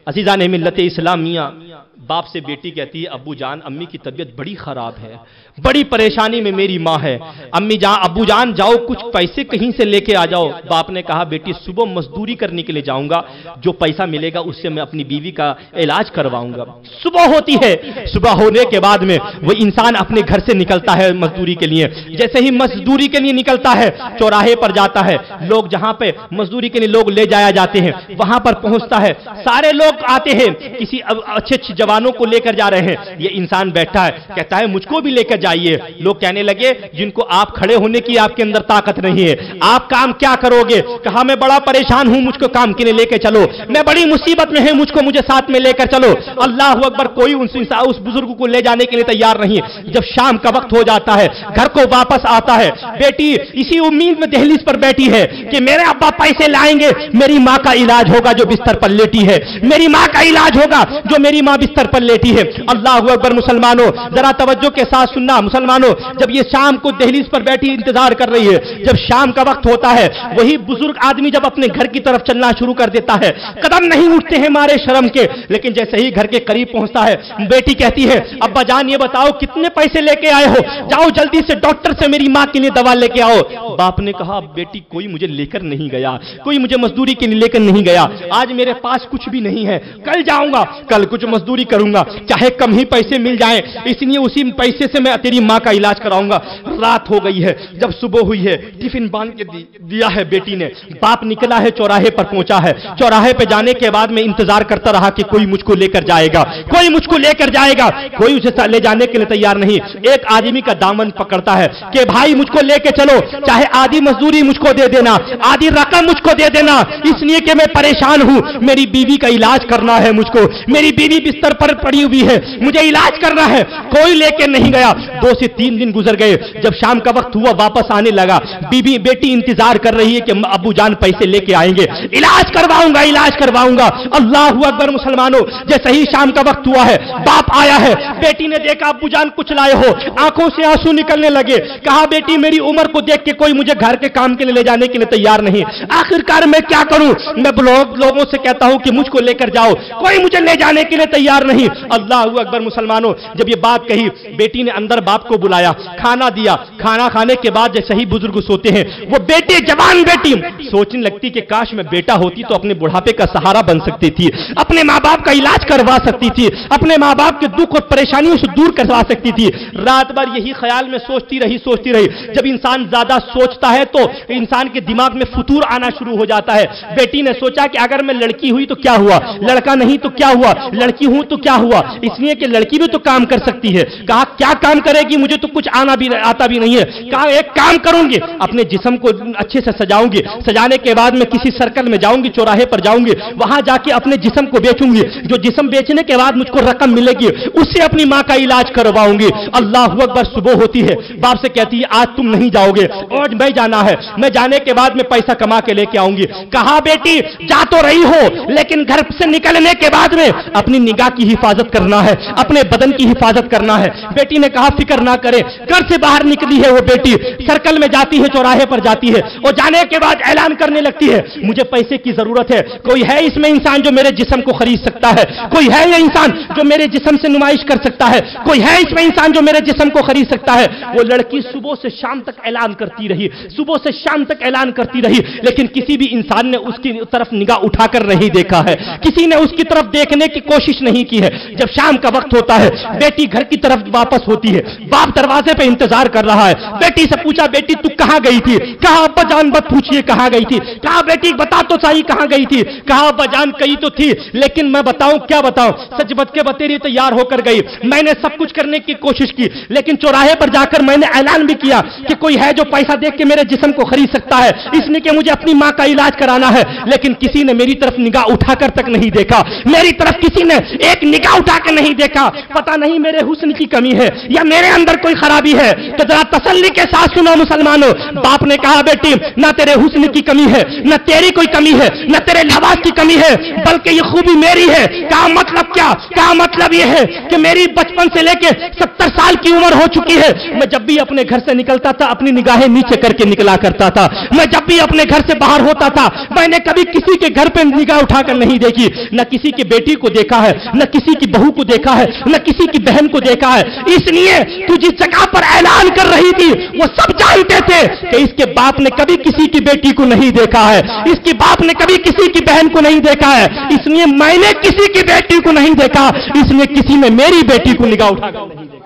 अजीज़ान मिल्लत इस्लामिया, बाप से बेटी कहती है, अब्बू जान अम्मी की तबीयत बड़ी खराब है, बड़ी परेशानी में मेरी माँ है, अम्मी जान अब्बू जान जाओ कुछ पैसे कहीं से लेके आ जाओ। बाप ने कहा, बेटी सुबह मजदूरी करने के लिए जाऊंगा, जो पैसा मिलेगा उससे मैं अपनी बीवी का इलाज करवाऊंगा। सुबह होती है, सुबह होने के बाद में वो इंसान अपने घर से निकलता है मजदूरी के लिए। जैसे ही मजदूरी के लिए निकलता है, चौराहे पर जाता है, लोग जहां पे मजदूरी के लिए लोग ले जाया जाते हैं वहां पर पहुंचता है, सारे लोग आते हैं, किसी अच्छे अच्छे जवानों को लेकर जा रहे हैं, ये इंसान बैठा है, कहता है मुझको भी लेकर जाइए। लोग कहने लगे, जिनको आप खड़े होने की आपके अंदर ताकत नहीं है, आप काम क्या करोगे? कहा, मैं बड़ा परेशान हूं, मुझको काम के लिए लेकर चलो, मैं बड़ी मुसीबत में है, मुझे साथ में लेकर चलो। अल्लाह अकबर, कोई उस बुजुर्ग को ले जाने के लिए तैयार नहीं। जब शाम का वक्त हो जाता है, घर को वापस आता है, बेटी इसी उम्मीद में दहलीज पर बैठी है कि मेरे अब्बा पैसे लाएंगे, मेरी माँ का इलाज होगा जो बिस्तर पर लेटी है, मेरी माँ का इलाज होगा जो मेरी माँ बिस्तर पर लेटी है। अल्लाह अकबर। मुसलमानों जरा तवज्जो के साथ सुनना। मुसलमानों, जब ये शाम को दहलीज पर बैठी इंतजार कर रही है, जब शाम का वक्त होता है, वही बुजुर्ग आदमी जब अपने घर की तरफ चलना शुरू कर देता है, कदम नहीं उठते हैं मारे शर्म के, लेकिन जैसे ही घर के करीब पहुंचता है, बेटी कहती है, अब्बा जान ये बताओ कितने पैसे लेके आए हो, जाओ जल्दी से डॉक्टर से मेरी माँ के लिए दवा लेके आओ। बाप ने कहा, बेटी कोई मुझे लेकर नहीं गया, कोई मुझे मजदूरी के लिए लेकर नहीं गया, आज मेरे पास कुछ भी नहीं है, कल जाऊंगा, कल कुछ मजदूरी करूंगा, चाहे कम ही पैसे मिल जाएं, इसलिए उसी पैसे से मैं तेरी माँ का इलाज कराऊंगा। रात हो गई है, जब सुबह हुई है, टिफिन बांध के दिया है बेटी ने, बाप निकला है, चौराहे पर पहुंचा है, चौराहे पे जाने के बाद मैं इंतजार करता रहा कि कोई मुझको लेकर जाएगा, कोई मुझको लेकर जाएगा, कोई उसे ले जाने के लिए तैयार नहीं। एक आदमी का दामन पकड़ता है कि भाई मुझको लेके चलो, चाहे आधी मजदूरी मुझको दे देना, आधी रकम मुझको दे देना, इसलिए कि मैं परेशान हूं, मेरी बीवी का इलाज करना है मुझको, मेरी बीवी बिस्तर पर पड़ी हुई है, मुझे इलाज करना है, कोई लेके नहीं गया। 2 से 3 दिन गुजर गए। जब शाम का वक्त हुआ, वापस आने लगा, बीबी बेटी इंतजार कर रही है कि अब्बू जान पैसे लेके आएंगे, इलाज करवाऊंगा, इलाज करवाऊंगा। अल्लाहू अकबर मुसलमानों, जैसे ही शाम का वक्त हुआ है, बाप आया है, बेटी ने देखा अब्बू जान कुछ लाए हो, आंखों से आंसू निकलने लगे। कहा बेटी मेरी उम्र को देख के कोई मुझे घर के काम के लिए ले जाने के लिए तैयार नहीं, आखिरकार मैं क्या करूं? मैं लोगों से कहता हूं कि मुझको लेकर जाओ, कोई मुझे ले जाने के लिए तैयार नहीं। अल्लाहू अकबर मुसलमानों, जब ये बात कही, बेटी ने अंदर बाप को बुलाया, खाना दिया। खाना खाने के बाद जैसे ही बुजुर्ग सोते हैं, वो बेटी, जवान बेटी सोचने लगती कि काश मैं बेटा होती तो अपने बुढ़ापे का सहारा बन सकती थी, अपने माँ बाप का इलाज करवा सकती थी, अपने माँ बाप के दुख और परेशानियों से दूर करवा सकती थी। रात भर यही ख्याल में सोचती रही। जब इंसान ज्यादा सोचता है तो इंसान के दिमाग में फुतूर आना शुरू हो जाता है। बेटी ने सोचा कि अगर मैं लड़की हुई तो क्या हुआ, लड़का नहीं तो क्या हुआ, लड़की हूं तो क्या हुआ, इसलिए कि लड़की भी तो काम कर सकती है। कहा क्या काम करेगी, मुझे तो कुछ आता भी नहीं है। कहा एक काम करूंगी, अपने जिस्म को अच्छे से सजाऊंगी, सजाने के बाद मैं किसी सर्कल में जाऊंगी, चौराहे पर जाऊंगी, वहां जाके अपने जिस्म को बेचूंगी, जो जिस्म बेचने के बाद मुझको रकम मिलेगी उससे अपनी मां का इलाज करवाऊंगी। अल्लाहू अकबर। सुबह होती है, बाप से कहती है आज तुम नहीं जाओगे, आज मैं जाना है, मैं जाने के बाद मैं पैसा कमा के लेके आऊंगी। कहा बेटी जा तो रही हो, लेकिन घर से निकलने के बाद में अपनी निगाह की हिफाजत करना है, अपने बदन की हिफाजत करना है। बेटी ने कहा फिक्र ना करे। घर से बाहर निकली है वो बेटी, सर्कल में जाती है, चौराहे पर जाती है, और जाने के बाद ऐलान करने लगती है मुझे पैसे की जरूरत है, कोई है इसमें इंसान जो मेरे जिस्म को खरीद सकता है, कोई है ये इंसान जो मेरे जिस्म से नुमाइश कर सकता है, कोई है इसमें इंसान जो मेरे जिस्म को खरीद सकता है। वो लड़की सुबह से शाम तक ऐलान करती रही, सुबह से शाम तक ऐलान करती रही, लेकिन किसी भी इंसान ने उसकी तरफ निगाह उठाकर नहीं देखा है, किसी ने उसकी तरफ देखने की कोशिश नहीं की है। जब शाम का वक्त होता है, बेटी घर की तरफ वापस होती है, बाप दरवाजे पे इंतजार कर रहा है। बेटी से पूछा बेटी तू कहां गई थी? कहा अब्बा जान मत पूछिए कहां गई थी। कहा बेटी बता तो सही कहां गई थी? कहा अब्बा जान कही तो थी, लेकिन मैं बताऊं क्या बताऊं, सच बत के बतेरी तैयार होकर गई, मैंने सब कुछ करने की कोशिश की, लेकिन चौराहे पर जाकर मैंने ऐलान भी किया कि कोई है जो पैसा देख के मेरे जिस्म को खरीद सकता है, इसलिए कि मुझे अपनी मां का इलाज कराना है, लेकिन किसी ने मेरी तरफ निगाह उठाकर तक नहीं देखा, मेरी तरफ किसी ने एक निगाह उठाकर नहीं देखा। पता नहीं मेरे हुस्न की कमी है या मेरे अंदर कोई खराबी है, तो जरा तसल्ली के साथ सुनो मुसलमानों। बाप ने कहा बेटी ना तेरे हुस्न की कमी है, ना तेरी कोई कमी है, ना तेरे लिबास की कमी है, बल्कि ये खूबी मेरी है। कहा मतलब क्या? कहा मतलब ये है कि मेरी बचपन से लेके 70 साल की उम्र हो चुकी है, मैं जब भी अपने घर से निकलता था अपनी निगाहें नीचे करके निकला करता था, मैं जब भी अपने घर से बाहर होता था मैंने कभी किसी के घर पे निगाह उठाकर नहीं देखी, न किसी की बेटी को देखा है, न किसी की बहू को देखा है, न किसी की बहन को देखा है। इसलिए तू जिस जगह पर ऐलान कर रही थी वो सब जानते थे कि इसके बाप ने कभी किसी की बेटी को नहीं देखा है, इसके बाप ने कभी किसी की बहन को नहीं देखा है, इसलिए मैंने किसी की बेटी को नहीं देखा, इसलिए किसी ने मेरी बेटी को निगाह उठाकर नहीं देखा।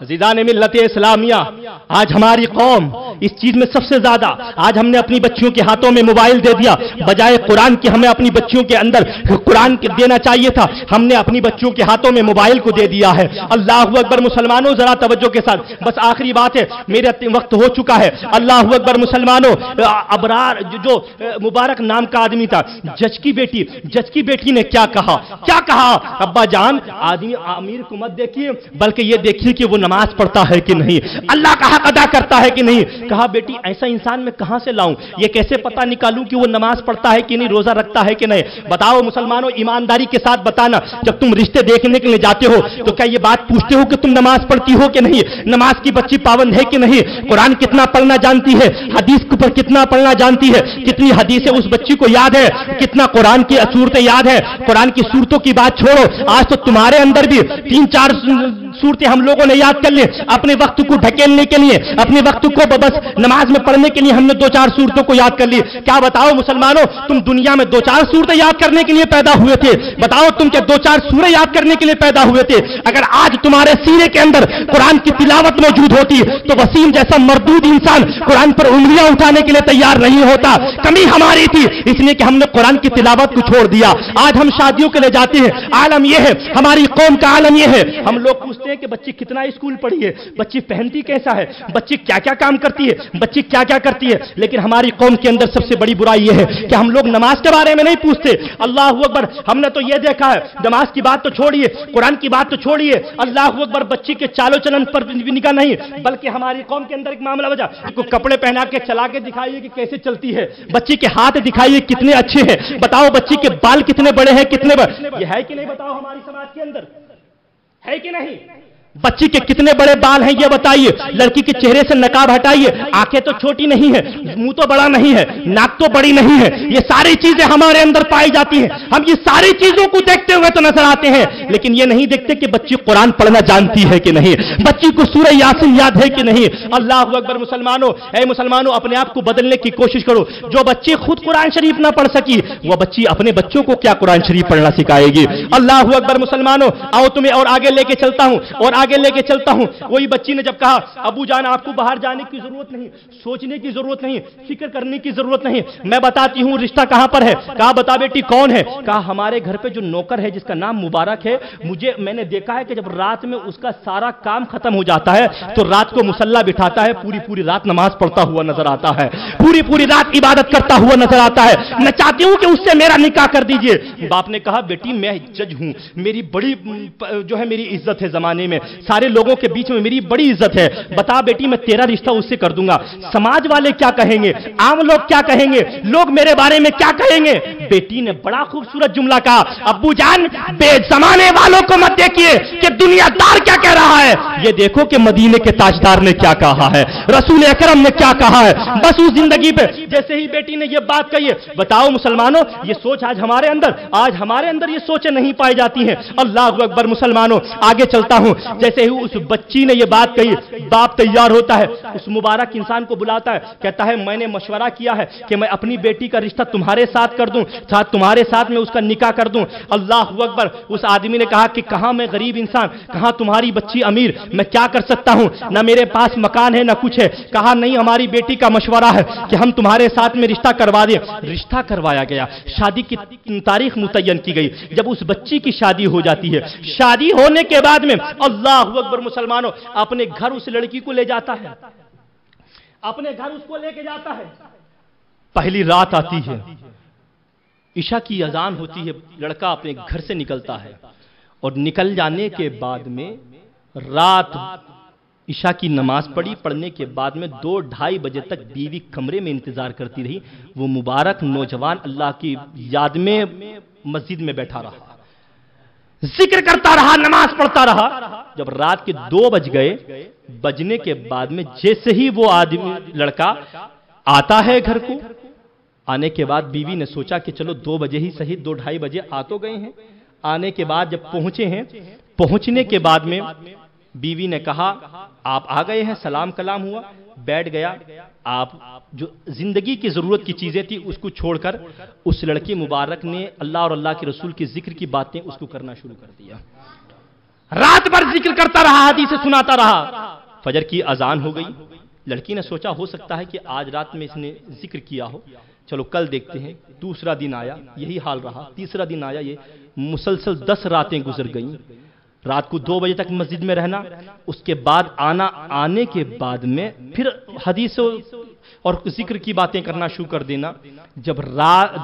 अज़ीज़ान मिल्लत इस्लामिया, आज हमारी कौम इस चीज में सबसे ज्यादा, आज हमने अपनी बच्चियों के हाथों में मोबाइल दे दिया, बजाय कुरान के हमें अपनी बच्चियों के अंदर कुरान के देना चाहिए था, हमने अपनी बच्चियों के हाथों में मोबाइल को दे दिया है। अल्लाहू अकबर मुसलमानों, जरा तवज्जो के साथ, बस आखिरी बात है, मेरा वक्त हो चुका है। अल्लाहू अकबर मुसलमानों, अबरार जो मुबारक नाम का आदमी था, जज की बेटी ने क्या कहा? क्या कहा? अब्बा जान आदमी अमीर को मत देखिए, बल्कि ये देखिए कि वो नमाज पढ़ता है कि नहीं, अल्लाह का हक अदा करता है कि नहीं। कहा बेटी ऐसा इंसान मैं कहां से लाऊं, ये कैसे पता निकालूं कि वो नमाज पढ़ता है कि नहीं, रोजा रखता है कि नहीं? बताओ मुसलमानों, ईमानदारी के साथ बताना, जब तुम रिश्ते देखने के लिए जाते हो तो क्या ये बात पूछते हो कि तुम नमाज पढ़ती हो कि नहीं, नमाज की बच्ची पाबंद है कि नहीं, कुरान कितना पढ़ना जानती है, हदीस के ऊपर कितना पढ़ना जानती है, कितनी हदीसें उस बच्ची को याद है, कितना कुरान की सूरतें याद है। कुरान की सूरतों की बात छोड़ो, आज तो तुम्हारे अंदर भी 3-4 सूरतें हम लोगों ने याद कर ली, अपने वक्त को ढकेलने के लिए, अपने वक्त को बस नमाज में पढ़ने के लिए हमने 2-4 सूरतों को याद कर ली। क्या बताओ मुसलमानों, तुम दुनिया में 2-4 सूरतें याद करने के लिए पैदा हुए थे? बताओ तुम क्या 2-4 सूरतें याद करने के लिए पैदा हुए थे? अगर आज तुम्हारे सीने के अंदर कुरान की तिलावत मौजूद होती तो वसीम जैसा मरदूद इंसान कुरान पर उंगलियां उठाने के लिए तैयार नहीं होता। कमी हमारी थी, इसलिए कि हमने कुरान की तिलावत को छोड़ दिया। आज हम शादियों के लिए जाते हैं, आलम यह है, हमारी कौम का आलम यह है, हम लोग पूछते हैं कि बच्ची कितना स्कूल اسکول پڑھی ہے, بچی پہنتی کیسا ہے, بچی کیا کیا کام کرتی ہے, بچی کیا کیا کرتی ہے. لیکن ہماری قوم کے اندر سب سے بڑی برائی یہ ہے کہ ہم لوگ نماز کے بارے میں نہیں پوچھتے. اللہ اکبر, ہم نے تو یہ دیکھا ہے, نماز کی بات تو چھوڑیے, قرآن کی بات تو چھوڑیے, اللہ اکبر, بچی کے چالو چلن پر بھی نگاہ نہیں, بلکہ ہماری قوم کے اندر ایک معاملہ وجہ کو کپڑے پہنا کے چلا کے دکھائیے کہ کیسے چلتی ہے, بچی کے ہاتھ دکھائیے کتنے اچھے ہیں, بتاؤ بچی کے بال کتنے بڑے ہیں کتنے بڑے, یہ ہے کہ نہیں بتاؤ ہماری سماج کے اندر, ہے کہ نہیں؟ بچی کے کتنے بڑے بال ہیں یہ بتائیے, لڑکی کے چہرے سے نقاب ہٹائیے, آنکھیں تو چھوٹی نہیں ہے, منہ تو بڑا نہیں ہے, ناک تو بڑی نہیں ہے, یہ ساری چیزیں ہمارے اندر پائی جاتی ہیں. ہم یہ ساری چیزوں کو دیکھتے ہوئے تو نظر آتے ہیں, لیکن یہ نہیں دیکھتے کہ بچی قرآن پڑھنا جانتی ہے کہ نہیں, بچی کو سورہ یاسین یاد ہے کہ نہیں. اللہ اکبر. مسلمانوں, اے مسلمانوں, اپنے آپ کو بدلنے کی کوشش کرو. جو بچی خود قرآن شریف نہ پڑھ سکی, وہ بچی اپنے بچوں کو کیا قرآن شریف پڑھنا سکھائے گی. اللہ اکبر. مسلمانوں, آؤ تمہیں اور آگے لے کے چلتا ہوں, اور آگے لے کے چلتا ہوں. وہی بچی نے جب کہا, ابو جان آپ کو باہر جانے کی ضرورت نہیں, سوچنے کی ضرورت نہیں, فکر کرنے کی ضرورت نہیں, میں بتاتی ہوں رشتہ کہاں پر ہے. کہا بتا بیٹی کون ہے. کہا ہمارے گھر پہ جو نوکر ہے جس کا نام مبارک ہے, میں نے دیکھا ہے کہ جب رات میں اس کا سارا کام ختم ہو جاتا ہے تو رات کو مصلی بٹھاتا ہے, پوری رات نماز پڑھتا ہوا نظر آتا ہے, پوری رات عبادت کرتا ہوا نظر آتا ہے, میں چاہتی ہوں کہ اس سے میرا نکاح کر دیجئے. باپ نے کہا بیٹی میں جج ہوں, میری بڑی جو ہے میری عزت ہے زمانے میں, سارے لوگوں کے بیچ میں میری بڑی عزت ہے, بتا بیٹی میں تیرا رشتہ اس سے کر دوں گا. سماج والے کیا کہیں گے, عام لوگ کیا کہیں گے, لوگ میرے بارے میں کیا کہیں گے. بیٹی نے بڑا خوبصورت جملہ کہا, ابو جان بے زمانے والوں کو مت دیکھیے کہ دنیا دار کیا کہہ رہا ہے, یہ دیکھو کہ مدینے کے تاجدار نے کیا کہا ہے, رسول اکرم نے کیا کہا ہے. بس اس زندگی پہ جیسے ہی بیٹی نے یہ بات کہی ہے, بتاؤ مسلمانوں, یہ سوچ آج ہمارے اندر یہ سوچیں نہیں پائی جاتی ہیں. اللہ اکبر. مسلمانوں, آگے چلتا ہوں. جیسے ہی اس بچی نے یہ بات کہی, باپ تیار ہوتا ہے, اس مبارک انسان کو بلاتا ہے, کہتا ہے میں نے مشورہ کیا ہے کہ میں اپنی بیٹی کا رشتہ تمہارے ساتھ کر دوں, تمہارے ساتھ میں اس کا نکاح کر دوں. اللہ اکبر. اس آدمی نے کہا کہ کہاں میں غریب انسان, کہاں تمہاری بچی امیر, میں کیا کر سکتا ہوں, نہ میرے پاس مکان ہے نہ کچھ ہے. کہا نہیں, ہماری بیٹی کا مشورہ ہے کہ ہم تمہارے ساتھ میں رشتہ کروا دیں. رشتہ کروایا گیا, شادی کی تاریخ متعین کی گئی. جب اس بچی کی شادی ہو جاتی ہے, شادی ہونے کے بعد میں اللہ اکبر مسلمانوں اپنے گھر اس لڑکی کو لے جاتا ہے, اپنے گھر اس کو لے کے جاتا ہے. پہلی رات آتی ہے, عشاء کی اذان ہوتی ہے, لڑکا اپنے گھر سے نکلتا ہے, اور نکل جانے کے بعد میں رات عشاء کی نماز پڑھنے کے بعد میں 2-2:30 بجے تک بیوی کمرے میں انتظار کرتی رہی. وہ مبارک نوجوان اللہ کی یاد میں مسجد میں بیٹھا رہا, ذکر کرتا رہا, نماز پڑھتا رہا. جب رات کے 2 بج گئے, بجنے کے بعد میں جیسے ہی وہ آدمی لڑکا آتا ہے گھر کو, آنے کے بعد بیوی نے سوچا کہ چلو 2 بجے ہی صحیح, 2-2:30 بجے آ تو گئے ہیں. آنے کے بعد جب پہنچے ہیں, پہنچنے کے بعد میں بیوی نے کہا آپ آ گئے ہیں, سلام کلام ہوا, بیٹھ گیا. آپ جو زندگی کی ضرورت کی چیزیں تھی اس کو چھوڑ کر اس لڑکی مبارک نے اللہ اور اللہ کے رسول کے ذکر کی باتیں اس کو کرنا شروع کر دیا. رات بھر ذکر کرتا رہا, حدیث سناتا رہا. فجر کی اذان ہو گئی. لڑکی نے سوچا ہو سکتا ہے کہ آج رات میں اس نے ذکر کیا ہو, چلو کل دیکھتے ہیں. دوسرا دن آیا, یہی حال رہا. تیسرا دن آیا, یہ مسلسل 10 راتیں گزر گئیں. رات کو 2 بجے تک مسجد میں رہنا, اس کے بعد آنے کے بعد میں پھر حدیث اور ذکر کی باتیں کرنا شروع کر دینا. جب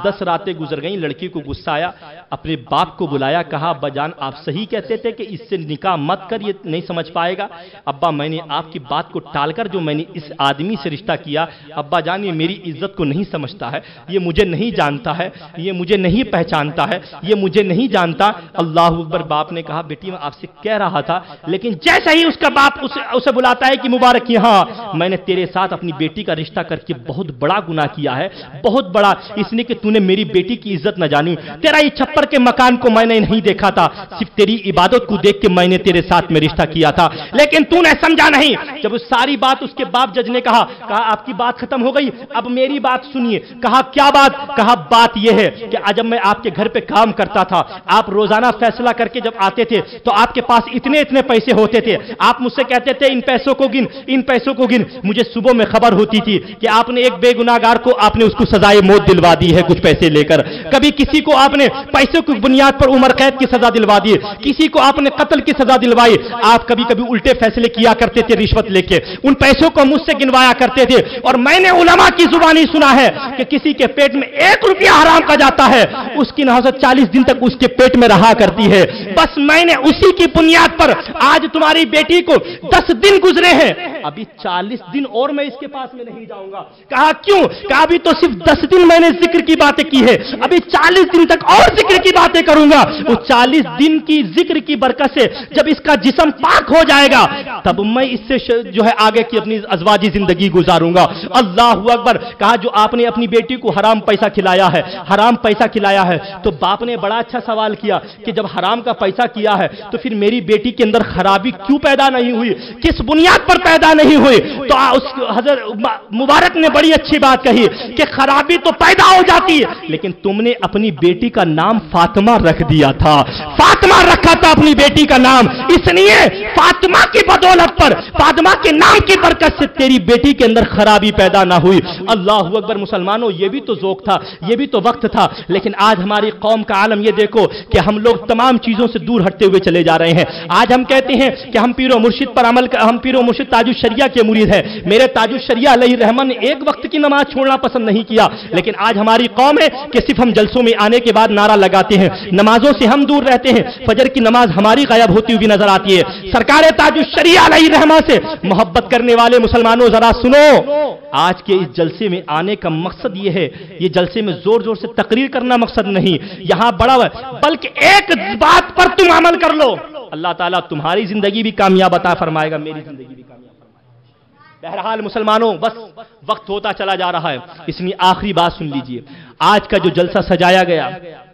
10 راتیں گزر گئیں, لڑکی کو غصہ آیا, اپنے باپ کو بلایا, کہا ابا جان آپ صحیح کہتے تھے کہ اس سے نکاح مت کر, یہ نہیں سمجھ پائے گا. ابا میں نے آپ کی بات کو ٹال کر جو میں نے اس آدمی سے رشتہ کیا, ابا جان یہ میری عزت کو نہیں سمجھتا ہے, یہ مجھے نہیں جانتا ہے, یہ مجھے نہیں پہچانتا ہے, یہ مجھے نہیں جانتا. اللہ اکبر. باپ نے کہا بیٹی میں آپ سے کہہ رہا تھا, لیکن جیسے ہی اس کا باپ اسے بلاتا ہے کہ مبارک یہاں, میں نے تیرے ساتھ اپنی بیٹی کا رشتہ کر کے بہت بڑا گناہ کیا ہے, بہت بڑا, اس لیے کہ تو نے میری بیٹی کی عزت نہ جانی. تیرا یہ چھپر کے مکان کو میں نے نہیں دیکھا تھا, صرف تیری عبادت کو دیکھ کے میں نے تیرے ساتھ میں رشتہ کیا تھا, لیکن تو نے سمجھا نہیں. جب اس ساری بات اس کے باپ جج نے کہا آپ کی بات ختم ہو گئی, اب میری بات سنیے. کہا کیا بات؟ کہا بات یہ ہے کہ جب میں آپ کے گھر پہ کام کرتا تھا, آپ روزانہ فیصلہ کر کے جب آتے تھے تو آپ کے پاس اتنے پیسے ہوتے تھے, آپ مجھ سے کہتے تھے ان پیسوں کو گن, ان پیسوں کو گن. مجھے صبح میں خبر ہوتی تھی کہ آپ نے ایک بے گناہگار کو آپ نے اس کو سزائے موت دلوا دی ہے کچھ پیسے لے کر. کبھی کسی کو آپ نے پیسے पैसे की बुनियाद पर उम्र कैद की सजा दिलवा दी, किसी को आपने कत्ल की सजा दिलवाई। आप कभी कभी उल्टे फैसले किया करते थे रिश्वत लेके, उन पैसों को मुझसे गिनवाया करते थे। और मैंने उलमा की जुबानी सुना है कि किसी के पेट में 1 रुपया हराम का जाता है, उसकी नहज़त 40 दिन तक उसके पेट में रहा करती है। बस मैंने उसी की बुनियाद पर आज तुम्हारी बेटी को 10 दिन गुजरे हैं, अभी 40 दिन और मैं इसके पास में नहीं जाऊंगा। कहा क्यों? कहा अभी तो सिर्फ 10 दिन मैंने जिक्र की बातें की है, अभी 40 दिन तक और जिक्र की बातें करूंगा। वो 40 दिन की जिक्र की बरकत से जब इसका जिस्म पाक हो जाएगा तब मैं इससे जो है आगे की अपनी अज़वाजी जिंदगी गुजारूंगा। अल्लाहु अकबर। कहा जो आपने अपनी बेटी को हराम पैसा खिलाया है, हराम पैसा खिलाया है, तो बाप ने बड़ा अच्छा सवाल किया कि जब हराम का पैसा किया है तो फिर मेरी बेटी के अंदर खराबी क्यों पैदा नहीं हुई, किस बुनियाद पर पैदा नहीं हुई? तो उस हज़रत मुबारक ने बड़ी अच्छी बात कही कि खराबी तो पैदा हो जाती है, लेकिन तुमने अपनी बेटी का नाम फातिमा रख दिया था, फातिमा रखा था अपनी बेटी का नाम, इसलिए फातिमा की बदौलत पर, फातिमा के नाम की बरकत से तेरी बेटी के अंदर खराबी पैदा ना हुई। अल्लाहु अकबर। मुसलमानों, ये भी तो ज़ौक़ था, ये भी तो वक्त था, लेकिन आज हमारी कौम का आलम ये देखो कि हम लोग तमाम चीजों से दूर हटते हुए चले जा रहे हैं। आज हम कहते हैं कि हम पीरो मुर्शिद पर अमल, हम पीरो मुर्शिद ताजुश शरिया के मुरीद है। मेरे ताजुश शरिया अलैहि रहमत ने एक वक्त की नमाज छोड़ना पसंद नहीं किया, लेकिन आज हमारी कौम है कि सिर्फ हम जलसों में आने के बाद नारा लगाते हैं, नमाजों से हम दूर रहते हैं, फजर की नमाज हमारी गायब होती हुई नजर आती है। सरकार ताजुश शरिया अलैहि रहमत से मोहब्बत करने वाले मुसलमानों जरा सुनो, आज के इस जलसे में आने का मकसद यह है, ये जलसे में जोर जोर से तकरीर करना मकसद नहीं, यहां बड़ा बल्कि एक बात पर तुम अमल कर लो, अल्लाह ताला तुम्हारी जिंदगी भी कामयाब अता फरमाएगा, मेरी जिंदगी भी कामयाब फरमाएगा। बहरहाल मुसलमानों, बस वक्त होता चला जा रहा है, इसलिए आखिरी बात सुन लीजिए। आज का जो जलसा सजाया गया,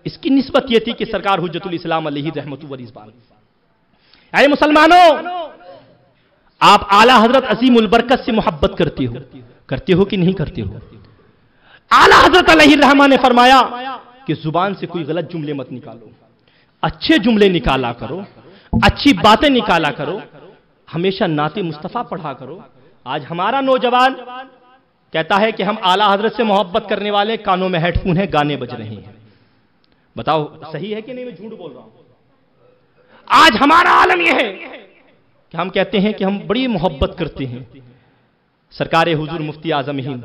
इसकी निस्बत यह थी कि सरकार हुज्जतुल इस्लाम अलैहि रहमतु व रिज़वान। ऐ मुसलमानों, आप आला हजरत अज़ीमुल बरकत से मोहब्बत करते हो कि नहीं करते हो? आला हजरत अलैहि रहमा ने फरमाया कि जुबान से कोई गलत जुमले मत निकालो, अच्छे जुमले निकाला करो, अच्छी बातें निकाला करो, हमेशा नाते मुस्तफा पढ़ा करो। आज हमारा नौजवान कहता है कि हम आला हजरत से मोहब्बत करने वाले, कानों में हेडफोन है, गाने बज रहे हैं। बताओ सही है कि नहीं, मैं झूठ बोल रहा हूं? आज हमारा आलम यह है कि हम कहते हैं कि हम बड़ी मोहब्बत करते हैं सरकार हुजूर मुफ्ती आजम हिंद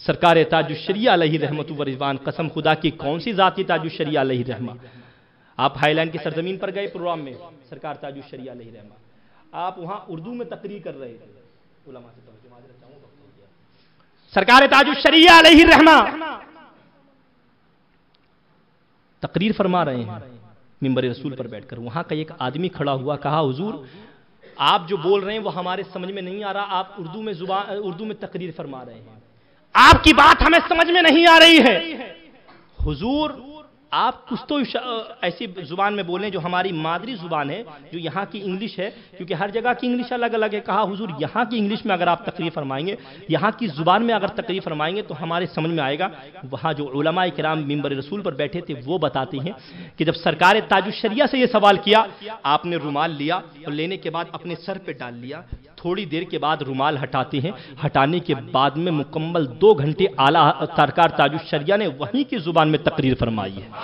सरकार ताजुश शरिया अलैहि रहमतु व रिज़वान। कसम खुदा की कौन सी जाती ताजुश शरिया अलैहि रहमा। आप हाईलैंड की सरजमीन पर गए प्रोग्राम में, सरकार ताजुश शरिया अलैहि रहमा, आप वहां उर्दू में तकरीर कर रहे थे, उलमा से सरकार ताजुश शरिया अलैहि रहमा तकरीर फरमा रहे हैं मिंबर रसूल पर बैठकर। वहां का एक आदमी खड़ा हुआ, कहा हुजूर आप जो बोल रहे हैं वो हमारे समझ में नहीं आ रहा, आप उर्दू में तकरीर फरमा रहे हैं, आपकी बात हमें समझ में नहीं आ रही है। हुजूर आप कुछ तो ऐसी जुबान में बोलें जो हमारी मादरी जुबान है, जो यहाँ की इंग्लिश है, क्योंकि हर जगह की इंग्लिश अलग अलग है। कहा हुजूर यहाँ की इंग्लिश में अगर आप तकरीर फरमाएंगे, यहाँ की जुबान में अगर तकरीर फरमाएंगे तो हमारे समझ में आएगा। वहाँ जो उलमाए किराम मिंबर रसूल पर बैठे थे वो बताते हैं कि जब सरकार ताजुश शरिया से ये सवाल किया, आपने रुमाल लिया और लेने के बाद अपने सर पे डाल लिया, थोड़ी देर के बाद रुमाल हटाते हैं, हटाने के बाद में मुकम्मल 2 घंटे आला सरकार ताजुश शरिया ने वहीं की जुबान में तकरीर फरमाई है।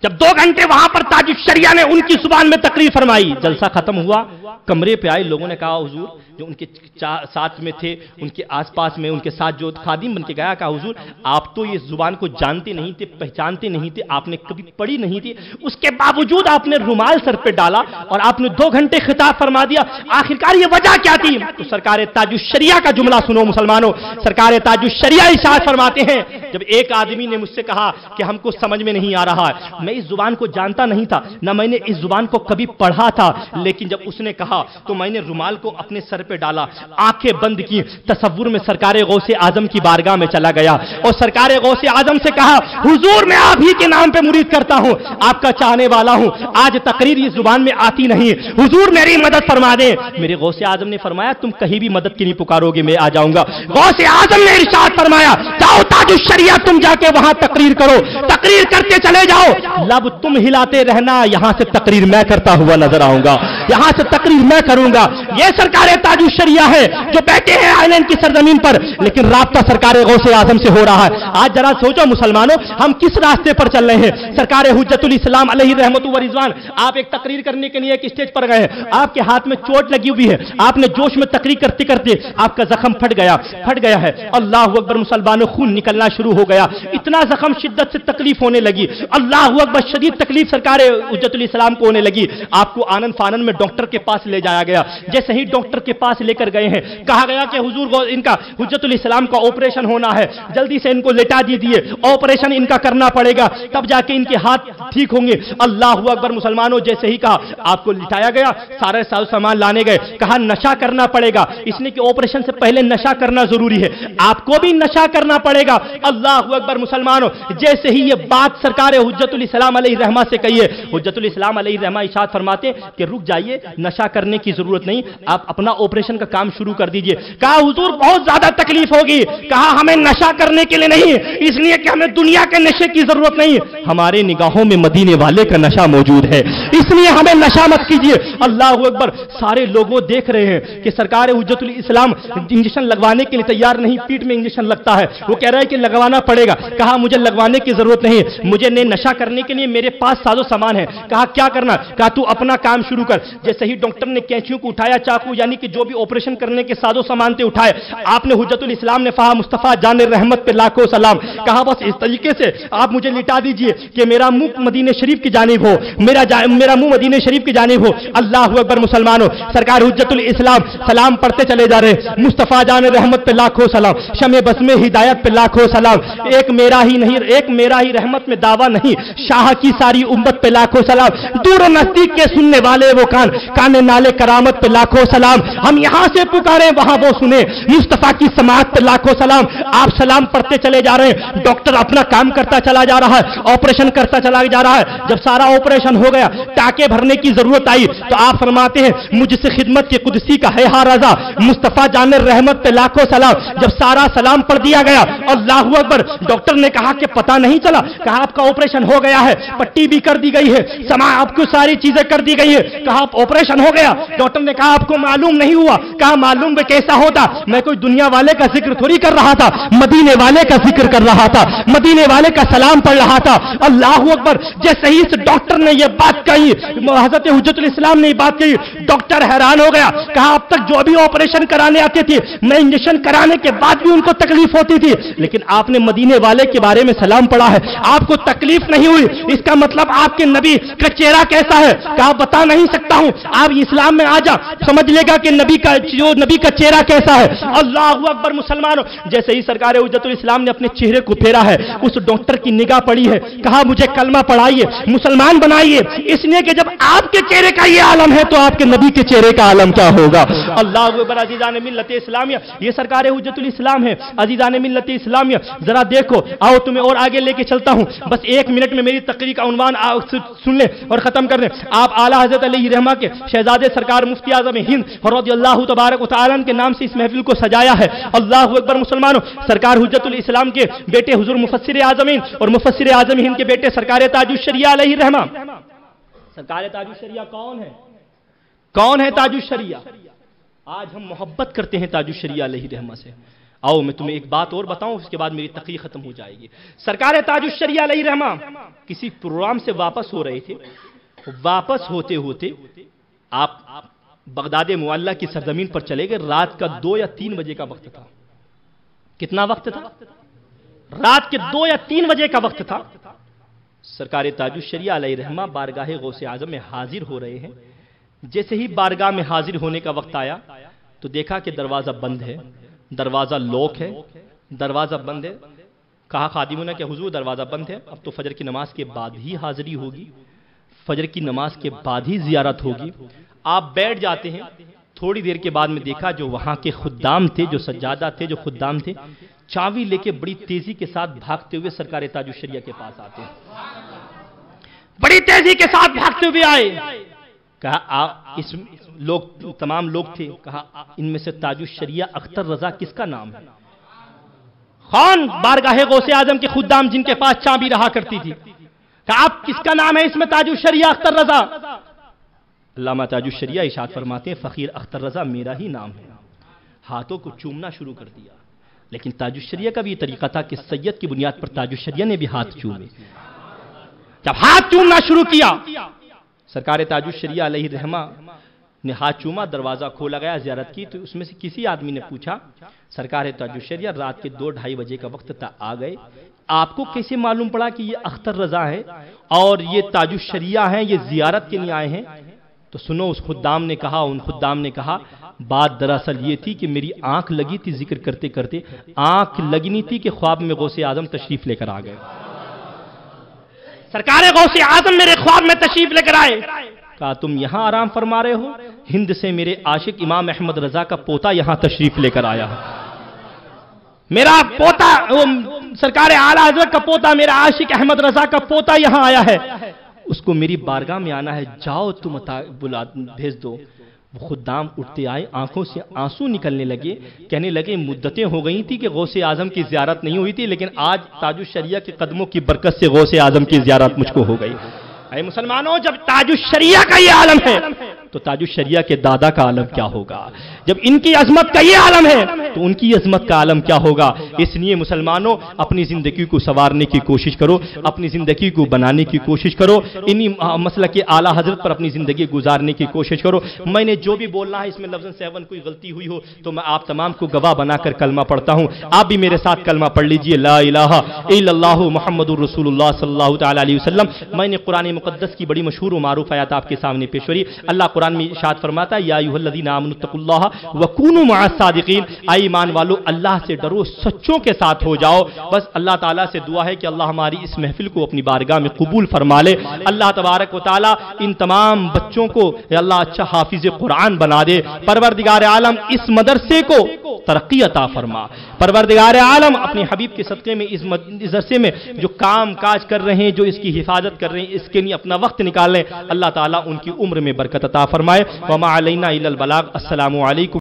जब 2 घंटे वहां पर ताजुश शरिया ने उनकी जुबान में तकरीर फरमाई, जलसा खत्म हुआ, कमरे पे आए, लोगों ने कहा हुजूर, जो उनके साथ में थे, उनके आसपास में उनके साथ जो खादिम बन के गया, कहा हुजूर आप तो ये जुबान को जानते नहीं थे, पहचानते नहीं थे, आपने कभी पढ़ी नहीं थी, उसके बावजूद आपने रुमाल सर पे डाला और आपने 2 घंटे खिताब फरमा दिया, आखिरकार ये वजह क्या थी? तो सरकार ताजुश शरिया का जुमला सुनो मुसलमानों, सरकार ताजुश शरिया इरशाद फरमाते हैं, जब एक आदमी ने मुझसे कहा कि हमको समझ में नहीं आ रहा है, मैं इस जुबान को जानता नहीं था, ना मैंने इस जुबान को कभी पढ़ा था, लेकिन जब उसने कहा तो मैंने रुमाल को अपने सर पे डाला, आंखें बंद की, तसव्वुर में सरकार गौसे आजम की बारगाह में चला गया और सरकार गौसे आजम से कहा हुजूर मैं आप ही के नाम पे मुरीद करता हूं, आपका चाहने वाला हूं, आज तकरीर इस जुबान में आती नहीं, हुजूर मेरी मदद फरमा दे। मेरे गौसे आजम ने फरमाया तुम कहीं भी मदद की नहीं पुकारोगे, मैं आ जाऊंगा। गौसे आजम ने इरशाद फरमाया जाओ ताजुश शरिया तुम जाके वहां तकरीर करो, तकरीर करते चले जाओ, लब तुम हिलाते रहना, यहां से तकरीर मैं करता हुआ नजर आऊंगा, यहां से तकरीर मैं करूंगा। ये सरकार ताजुश शरिया है जो बैठे हैं आइलैंड की सरजमीन पर, लेकिन राब्ता सरकार गौसे आजम से हो रहा है। आज जरा सोचो मुसलमानों, हम किस रास्ते पर चल रहे हैं। सरकार हुज्जतुल इस्लाम अलैहि रहमतु व रिजवान, आप एक तकरीर करने के लिए एक स्टेज पर गए हैं, आपके हाथ में चोट लगी हुई है, आपने जोश में तकरीर करते करते आपका जख्म फट गया है। अल्लाह अकबर, मुसलमानों खून निकलना शुरू हो गया, इतना जख्म शिद्दत से तकलीफ होने लगी। अल्लाह अकबर, शदीद तकलीफ सरकार हुज्जतुल इस्लाम को होने लगी। आपको आनन फानन में डॉक्टर के पास ले जाया गया। जैसे ही डॉक्टर के पास लेकर गए हैं, कहा गया कि हुजूर इनका हुज्जतुल इस्लाम का ऑपरेशन होना है, जल्दी से इनको लेटा दीजिए, ऑपरेशन इनका करना पड़ेगा, तब जाके इनके हाथ ठीक होंगे। अल्लाह अकबर, मुसलमानों जैसे ही कहा आपको लिटाया गया, सारे सामान लाने गए, कहा नशा करना पड़ेगा, इसलिए कि ऑपरेशन से पहले नशा करना जरूरी है, आपको भी नशा करना पड़ेगा। अल्लाह अकबर, मुसलमानों जैसे ही ये बात सरकार हुज्जतुल इस्लाम अलैहि रहमा से कही है, हुज्जतुल इस्लाम अलैहि रहमा इरशाद फरमाते कि रुक जाइए, नशा करने की जरूरत नहीं, आप अपना ऑपरेशन का काम शुरू कर दीजिए। कहा हुजूर बहुत ज्यादा तकलीफ होगी, कहा हमें नशा करने के लिए नहीं, इसलिए कि हमें दुनिया के नशे की जरूरत नहीं, हमारे निगाहों में मदीने वाले का नशा मौजूद है, इसलिए हमें नशा मत कीजिए। अल्लाह अकबर, सारे लोगों देख रहे हैं कि सरकार हुज्जतुल इस्लाम इंजेक्शन लगवाने के लिए तैयार नहीं, पीठ में इंजेक्शन लगता है, वो कह रहा है कि लगवाना पड़ेगा। कहा मुझे लगवाने की जरूरत नहीं, मुझे नशा करने के लिए मेरे पास साजो सामान है। कहा क्या करना? कहा तू अपना काम शुरू कर। जैसे ही डॉक्टर ने कैंचियों को उठाया, चाकू यानी कि जो भी ऑपरेशन करने के साजो सामान थे उठाए, आपने हुज्जतुल इस्लाम ने फहा मुस्तफा जान रहमत पे लाखों सलाम, कहा बस इस तरीके से आप मुझे लिटा दीजिए कि मेरा मुंह मदीने शरीफ की जानिब हो, मेरा मुंह मदीने शरीफ की जानिब हो। अल्लाह अकबर, मुसलमानों सरकार हुज्जतुल इस्लाम सलाम पढ़ते चले जा रहे, मुस्तफा जान रहमत पे लाखों सलाम, शमे बस में हिदायत पे लाखों सलाम, एक मेरा ही रहमत में दावा नहीं, शाह की सारी उम्मत पे लाखों सलाम, दूर नजदीक के सुनने वाले वो काने नाले करामत पे लाखों सलाम, हम यहां से पुकारे वहां वो सुने, मुस्तफा की समाअत पे लाखों सलाम। आप सलाम पढ़ते चले जा रहे हैं, डॉक्टर अपना काम करता चला जा रहा है, ऑपरेशन करता चला जा रहा है। जब सारा ऑपरेशन हो गया, टाके भरने की जरूरत आई, तो आप फरमाते हैं मुझसे खिदमत के कुदसी का है रजा, मुस्तफा जान रहमत पे लाखों सलाम। जब सारा सलाम पढ़ दिया गया, अल्लाह अकबर, डॉक्टर ने कहा कि पता नहीं चला, कहा आपका ऑपरेशन हो गया है, पट्टी भी कर दी गई है, आपको सारी चीजें कर दी गई है, कहा ऑपरेशन हो गया। डॉक्टर ने कहा आपको मालूम नहीं हुआ, कहा मालूम भी कैसा होता, मैं कोई दुनिया वाले का जिक्र थोड़ी कर रहा था, मदीने वाले का जिक्र कर रहा था, मदीने वाले का सलाम पढ़ रहा था। अल्लाह अकबर, जैसे ही इस डॉक्टर ने यह बात कही, हजरत हुज्जतुल इस्लाम ने यह बात कही, डॉक्टर हैरान हो गया, कहा अब तक जो भी ऑपरेशन कराने आते थे, मैं इंजेक्शन कराने के बाद भी उनको तकलीफ होती थी, लेकिन आपने मदीने वाले के बारे में सलाम पढ़ा है, आपको तकलीफ नहीं हुई, इसका मतलब आपके नबी का चेहरा कैसा है? कहा बता नहीं सकता हूं, आप इस्लाम में आ जा, समझ लेगा कि नबी का चेहरा कैसा है। अल्लाह अकबर, मुसलमानों जैसे ही सरकार हुज्जतुल इस्लाम ने अपने चेहरे को फेरा है, उस डॉक्टर की निगाह पड़ी है, कहा मुझे कलमा पढ़ाइए, मुसलमान बनाइए, इसलिए कि जब आपके चेहरे का ये आलम है तो आपके नबी के चेहरे का आलम क्या होगा। अल्लाह अकबर, अजीजान मिल्लत इस्लामिया, ये सरकार हुज्जतुल इस्लाम है। अजीजान मिल्लत इस्लामिया, जरा देखो, आओ तुम्हें और आगे लेके चलता हूं, बस 1 मिनट में मेरी तकरीर का उन्वान सुन ले और खत्म कर दे। आप आला हजरत अली रहमा के शहजादे सरकार मुफ्ती आजम हिंद रज़ियल्लाहु तबारक व तआला के नाम से इस महफिल को सजाया है। अल्लाह अकबर, मुसलमानों सरकार हुज्जतुल इस्लाम के बेटे हुजूर मुफस्सिर आजमीन और मुफस्सिर आजम हिंद के बेटे सरकार ताजुश शरिया अलैहि रहमा। सरकार ताजुश शरिया कौन है ताजुश शरिया? आज हम मोहब्बत करते हैं ताजुश शरिया अलैहि रहमा से। आओ मैं तुम्हें एक बात और बताऊं, उसके बाद मेरी तकरीर खत्म हो जाएगी। सरकार ताजुश शरिया अलैहि रहमा किसी प्रोग्राम से वापस हो रहे थे, वापस होते होते आप बगदाद मुअल्ला की सरजमीन पर चले गए। रात का 2 या 3 बजे का वक्त था। कितना वक्त था? रात के 2 या 3 बजे का वक्त था। सरकार ताजुश शरिया अलैहि रहमा बारगाह गौसे आजम में हाजिर हो रहे हैं। जैसे ही बारगाह में हाजिर होने का वक्त आया तो देखा कि दरवाजा बंद है, दरवाजा लॉक है, दरवाजा बंद है। कहा खादिमों ने कि हुजूर दरवाजा बंद है, अब तो फजर की नमाज के बाद ही हाजिरी होगी, फजर की नमाज के बाद ही जियारत होगी। आप बैठ जाते हैं। थोड़ी देर के बाद में देखा जो वहां के खुद्दाम थे, जो सज्जादा थे, जो खुद्दाम थे, चाबी लेके बड़ी तेजी के साथ भागते हुए सरकार ताजुश शरिया के पास आते हैं। बड़ी तेजी के साथ भागते हुए आए। कहा इस लोग तमाम लोग थे। कहा इनमें से ताजुश शरिया अख्तर रजा किसका नाम है? कौन? बारगाह गौसे आजम के खुद्दाम जिनके पास चाबी रहा करती थी। कहा आप किसका नाम है इसमें ताजुश शरिया अख्तर रजा? علامہ تاج الشریعہ ارشاد فرماتے ہیں فقیر اختر رضا میرا ہی نام ہے، ہاتھوں کو چومنا شروع کر دیا. لیکن تاج الشریعہ کا بھی یہ طریقہ تھا کہ سید کی بنیاد پر تاج الشریعہ نے بھی ہاتھ چومے. جب ہاتھ چومنا شروع کیا، سرکار تاج الشریعہ علیہ الرحمہ نے ہاتھ چوما، دروازہ کھولا گیا، زیارت کی تو اس میں سے کسی آدمی نے پوچھا سرکار تاج الشریعہ رات کے 2-2:30 بجے کا وقت تھا، آ گئے، آپ کو کیسے معلوم پڑا کہ یہ اختر رضا ہے اور یہ تاج الشریعہ ہیں، یہ زیارت کے لیے آئے ہیں؟ تو سنو، اس خدام نے کہا، ان خدام نے کہا بات دراصل یہ تھی کہ میری آنکھ لگی تھی ذکر کرتے کرتے، آنکھ لگنی تھی کہ خواب میں غوث اعظم تشریف لے کر آ گئے. سرکار غوث اعظم میرے خواب میں تشریف لے کر آئے. کہا تم یہاں آرام فرما رہے ہو؟ ہند سے میرے عاشق امام احمد رضا کا پوتا یہاں تشریف لے کر آیا ہے. میرا پوتا، سرکار اعلیٰ حضرت کا پوتا، میرا عاشق احمد رضا کا پوتا یہاں آیا ہے، اس کو میری بارگاہ میں آنا ہے، جاؤ تم بھیج دو. وہ خدام اٹھتے آئے، آنکھوں سے آنسو نکلنے لگے، کہنے لگے مدتیں ہو گئی تھی کہ غوث اعظم کی زیارت نہیں ہوئی تھی، لیکن آج تاج الشریعہ کے قدموں کی برکت سے غوث اعظم کی زیارت مجھ کو ہو گئی. اے مسلمانوں، جب تاج الشریعہ کا یہ عالم ہے تو تاج الشریعہ کے دادا کا عالم کیا ہوگا؟ جب ان کی عظمت کا یہ عالم ہے تو ان کی عظمت کا عالم کیا ہوگا؟ اس لیے مسلمانوں، اپنی زندگی کو سنوارنے کی کوشش کرو، اپنی زندگی کو بنانے کی کوشش کرو، انہی مسلک کے اعلیٰ حضرت پر اپنی زندگی گزارنے کی کوشش کرو. میں نے جو بھی بولنا ہے اس میں لفظ سیون کوئی غلطی ہوئی ہو تو میں آپ تمام کو گواہ بنا کر کلمہ پڑھتا ہوں. آپ بھی میرے ساتھ کلمہ پڑھ لیجئے، لا الہ الا اللہ محمد الرسول اللہ صلی اللہ تعالی علیہ وسلم. میں نے قرآن مقدس کی بڑی مشہور و معروف آیات آپ کے سامنے پیش کری. اللہ قرآن میں ارشاد فرماتا ہے یا ایھا الذین آمنوا اتقوا اللہ وکونوا مع الصادقین. اے ایمان والو، اللہ سے ڈرو، سچوں کے ساتھ ہو جاؤ. بس اللہ تعالیٰ سے دعا ہے کہ اللہ ہماری اس محفل کو اپنی بارگاہ میں قبول فرما لے. اللہ تبارک و تعالیٰ ان تمام بچوں کو اللہ اچھا حافظ قرآن بنا دے. پروردگار عالم اس مدرسے کو ترقی عطا فرما. پروردگار عالم اپنے حبیب کے صدقے میں اس مدرسے میں جو کام کاج کر رہے ہیں، جو اس کی حفاظت کر رہے ہیں، اس کے لیے اپنا وقت نکال لیں. اللہ تعالیٰ ان کی عمر میں برکت عطا فرمائے. وما علینا الا البلاغ. السلام علیکم.